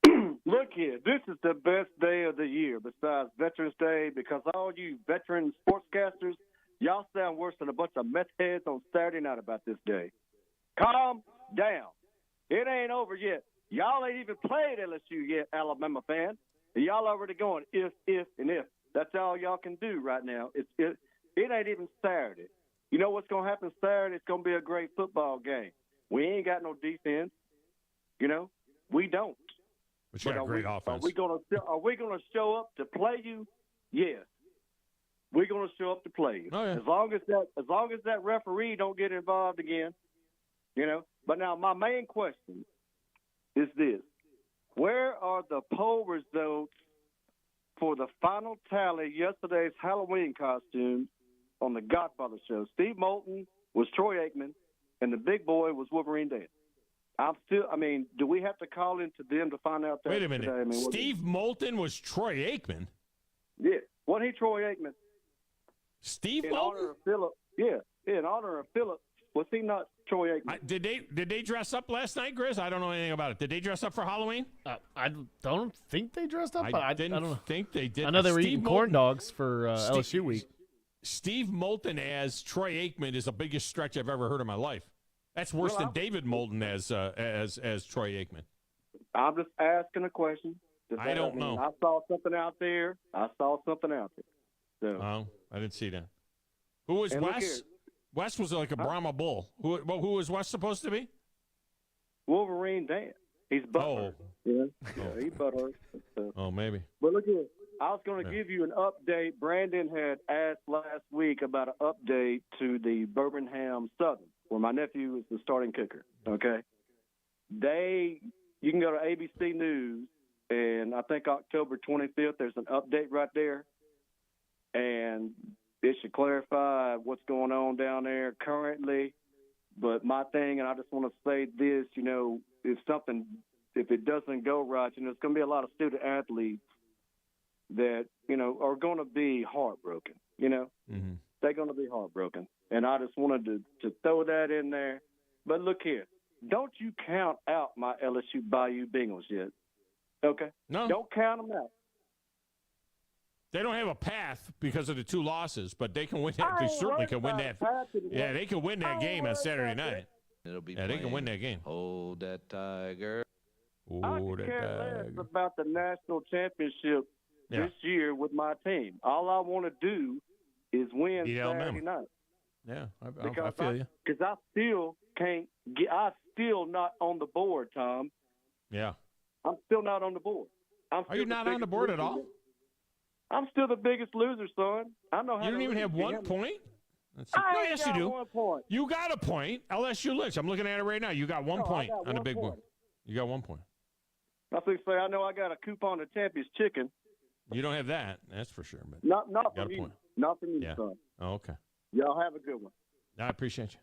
Speaker 1: you?
Speaker 6: Look here. This is the best day of the year besides Veterans Day because all you veteran sportscasters, y'all sound worse than a bunch of meth heads on Saturday night about this day. Calm down. It ain't over yet. Y'all ain't even played LSU yet, Alabama fans. Y'all already going if, and if. That's all y'all can do right now. It ain't even Saturday. You know what's going to happen Saturday? It's going to be a great football game. We ain't got no defense. You know, we don't.
Speaker 1: But you got a great offense.
Speaker 6: Are we going to show up to play you? Yes. We're going to show up to play you.
Speaker 1: Oh, yeah.
Speaker 6: As long as that referee don't get involved again, you know. But now my main question is this. Where are the poll results for the final tally yesterday's Halloween costume on the Godfather show? Steve Moulton was Troy Aikman, and the big boy was Wolverine Dan. Do we have to call into them to find out that?
Speaker 1: Wait a minute. Steve Moulton was Troy Aikman?
Speaker 6: Yeah. Wasn't he Troy Aikman?
Speaker 1: Steve
Speaker 6: in
Speaker 1: Moulton?
Speaker 6: Honor of Philip. Yeah. In honor of Philip. Was he not Troy Aikman?
Speaker 1: Did they dress up last night, Grizz? I don't know anything about it. Did they dress up for Halloween?
Speaker 14: I don't think they dressed up.
Speaker 1: I don't know. Think they did.
Speaker 14: I know they were eating corn dogs for LSU week.
Speaker 1: Steve Moulton as Troy Aikman is the biggest stretch I've ever heard in my life. That's worse than David Moulton as Troy Aikman.
Speaker 6: I'm just asking a question.
Speaker 1: I don't know.
Speaker 6: I saw something out there. So.
Speaker 1: Oh, I didn't see that. Who was Wes? Wes was like a Brahma bull. Who was Wes supposed to be?
Speaker 6: Wolverine Dan. He's butthurt. Yeah, he's butthurt.
Speaker 1: Oh, maybe.
Speaker 6: But look here. I was going to give you an update. Brandon had asked last week about an update to the Birmingham Southern, where my nephew is the starting kicker. Okay? You can go to ABC News, and I think October 25th, there's an update right there. And it should clarify what's going on down there currently. But my thing, and I just want to say this, you know, if it doesn't go right, you know, it's going to be a lot of student athletes that, you know, are going to be heartbroken, you know.
Speaker 1: Mm-hmm.
Speaker 6: They're going to be heartbroken. And I just wanted to throw that in there. But look here, don't you count out my LSU Bayou Bengals yet, okay?
Speaker 1: No.
Speaker 6: Don't count them out.
Speaker 1: They don't have a path because of the two losses, but they can win that. They certainly can win that. Yeah, they can win that game on Saturday night.
Speaker 7: It'll be
Speaker 1: they can win that game.
Speaker 7: Hold that tiger.
Speaker 6: I could care less about the national championship this year with my team. All I want to do is win Saturday night.
Speaker 1: Yeah, I feel you.
Speaker 6: Because I still can't get. I'm still not on the board, Tom.
Speaker 1: Yeah.
Speaker 6: I'm still not on the board.
Speaker 1: Are you not on the board at all?
Speaker 6: I'm still the biggest loser, son. I know how.
Speaker 1: You don't even have 1 point. Yes, you do.
Speaker 6: 1 point.
Speaker 1: You got a point. LSU Lynch. I'm looking at it right now. You got 1 point on the big one. You got 1 point.
Speaker 6: I think say I know I got a coupon to Champion's Chicken.
Speaker 1: You don't have that. That's for sure. But
Speaker 6: Not
Speaker 1: got
Speaker 6: for
Speaker 1: a
Speaker 6: me.
Speaker 1: point.
Speaker 6: Not for me,
Speaker 1: Yeah.
Speaker 6: son.
Speaker 1: Oh, okay.
Speaker 6: Y'all have a good one.
Speaker 1: I appreciate you.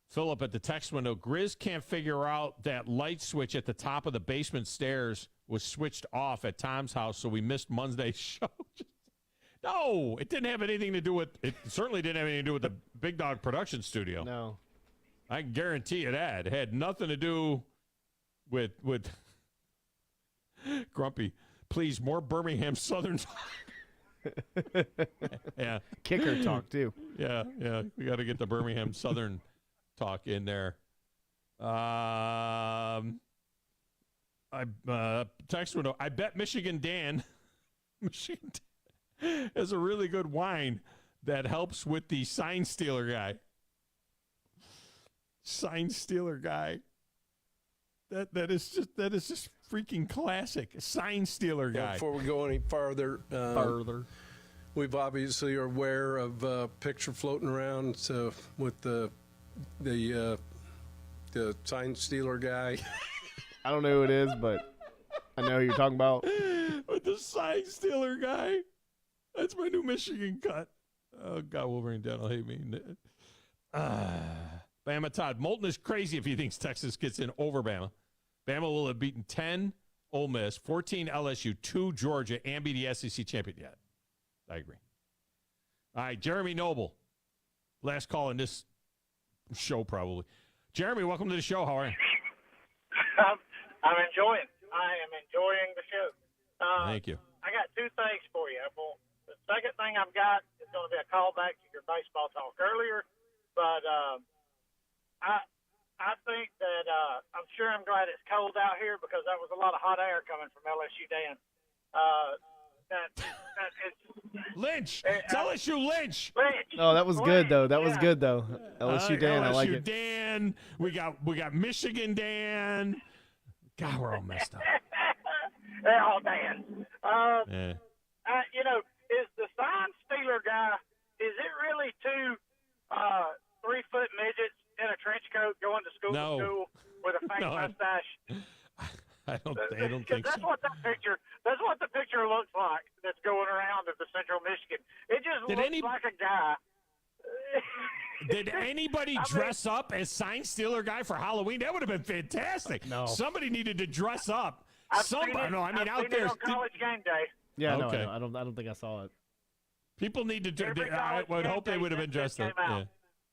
Speaker 1: Philip at the text window. Grizz can't figure out that light switch at the top of the basement stairs was switched off at Tom's house, so we missed Monday's show. No, it didn't have anything to do with it. Certainly didn't have anything to do with the Big Dog Production Studio.
Speaker 14: No,
Speaker 1: I can guarantee you that. It had nothing to do with Grumpy. Please, more Birmingham Southern. Yeah,
Speaker 14: kicker talk too.
Speaker 1: Yeah. We got to get the Birmingham Southern talk in there. Text window. I bet Michigan Dan has a really good wine that helps with the sign stealer guy. Sign stealer guy. That is just freaking classic. Sign stealer guy.
Speaker 4: Before we go any farther, we've obviously are aware of a picture floating around with the sign stealer guy.
Speaker 14: I don't know who it is, but I know who you're talking about.
Speaker 1: With the sign stealer guy. That's my new Michigan cut. Oh, God, Wolverine Dan will hate me. Bama Todd. Moulton is crazy if he thinks Texas gets in over Bama. Bama will have beaten 10 Ole Miss, 14 LSU, 2 Georgia, and be the SEC champion yet. I agree. All right, Jeremy Noble. Last call in this show, probably. Jeremy, welcome to the show. How are you?
Speaker 5: I am enjoying the show.
Speaker 1: Thank you.
Speaker 5: I got two things for you. The second thing I've got is going to be a callback to your baseball talk earlier, but I think that I'm glad it's cold out here because that was a lot of hot air coming from LSU Dan.
Speaker 1: Lynch. It's LSU Lynch.
Speaker 14: Oh, that was good though. That was good though. LSU Dan, I like
Speaker 1: LSU
Speaker 14: it.
Speaker 1: Dan. We got Michigan Dan. God, we're all messed up.
Speaker 5: They're all Dan. Is the sign stealer guy? Is it really two 3-foot midgets in a trench coat going to school with a fake mustache?
Speaker 1: I don't think
Speaker 5: that's
Speaker 1: so.
Speaker 5: What the picture looks like that's going around of the Central Michigan. It just looks like a guy.
Speaker 1: Did anybody dress up as sign stealer guy for Halloween? That would have been fantastic.
Speaker 14: No.
Speaker 1: Somebody needed to dress up.
Speaker 5: I've seen it on College Game Day.
Speaker 14: Yeah,
Speaker 1: okay.
Speaker 14: No, I don't think I saw it.
Speaker 1: People need to. I would hope they would have been dressed up.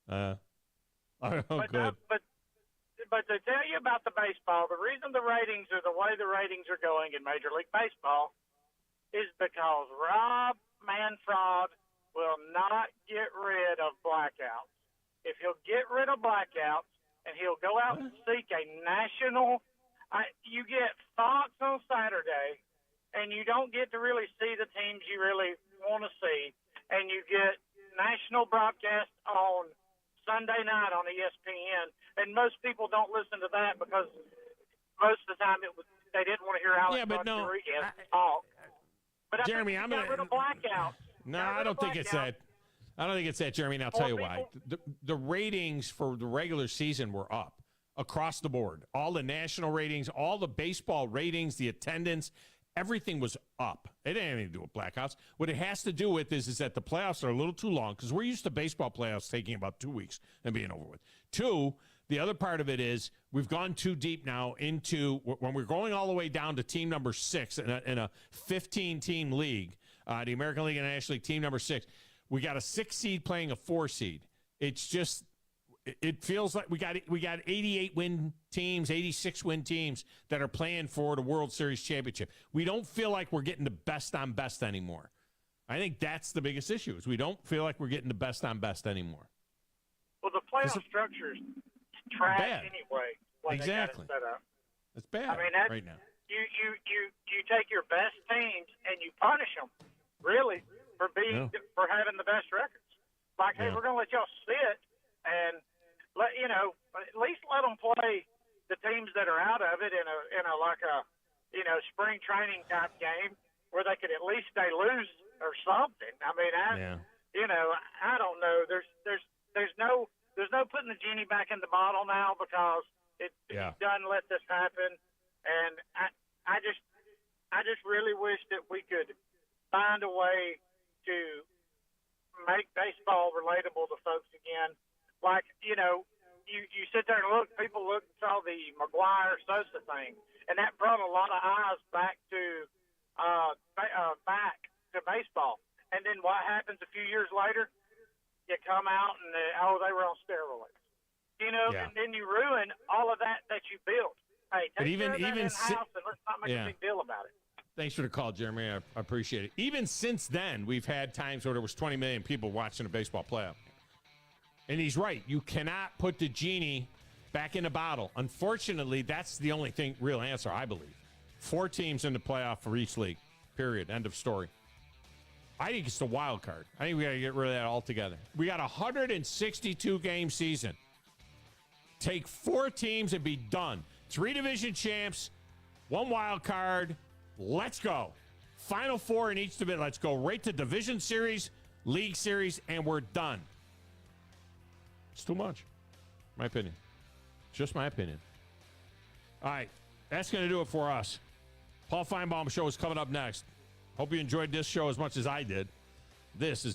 Speaker 1: Yeah. Good.
Speaker 5: But to tell you about the baseball, the reason the ratings are the way the ratings are going in Major League Baseball is because Rob Manfred will not get rid of blackouts. If he'll get rid of blackouts and he'll go out and seek a national, you get Fox on Saturday, and you don't get to really see the teams you really want to see, and you get national broadcast on Sunday night on ESPN, and most people don't listen to that because most of the time they didn't want to hear Alex Rodriguez talk. But
Speaker 1: Jeremy,
Speaker 5: I'm going to blackouts.
Speaker 1: No, I don't think it's that. I don't think it's that, Jeremy, and I'll tell you why. The ratings for the regular season were up across the board. All the national ratings, all the baseball ratings, the attendance, everything was up. It didn't have anything to do with blackouts. What it has to do with is that the playoffs are a little too long because we're used to baseball playoffs taking about 2 weeks and being over with. Two, the other part of it is we've gone too deep now into when we're going all the way down to team number 6 in a 15-team league, the American League and National League, team number 6. We got a 6 seed playing a 4 seed. It's just it feels like we got 88 win teams, 86 win teams that are playing for the World Series championship. We don't feel like we're getting the best on best anymore. I think that's the biggest issue is we don't feel like we're getting the best on best anymore.
Speaker 5: Well, the playoff structure is trash anyway.
Speaker 1: Exactly.
Speaker 5: They got it set up.
Speaker 1: It's bad right now.
Speaker 5: You take your best teams and you punish them, really, for having the best records. Like, hey, we're going to let y'all sit and at least let them play the teams that are out of it in a spring training type game where they could at least stay loose or something. I mean, I don't know. There's no putting the genie back in the bottle now because it's done. Let this happen, and I just really wish that we could find a way to make baseball relatable to folks again. Like, you sit there and people look and saw the McGuire-Sosa thing, and that brought a lot of eyes back to baseball. And then what happens a few years later? You come out and, they were on steroids. And then you ruin all of that you built. Hey, take care of that in-house and let's not make a big deal about it.
Speaker 1: Thanks for the call, Jeremy. I appreciate it. Even since then, we've had times where there was 20 million people watching a baseball playoff. And he's right. You cannot put the genie back in the bottle. Unfortunately, that's the only real answer, I believe. 4 teams in the playoff for each league. Period. End of story. I think it's the wild card. I think we got to get rid of that altogether. We got a 162-game season. Take 4 teams and be done. 3 division champs, 1 wild card. Let's go. Final 4 in each division. Let's go right to division series, league series, and we're done. It's too much. My opinion. Just my opinion. All right. That's going to do it for us. Paul Feinbaum Show is coming up next. Hope you enjoyed this show as much as I did. This is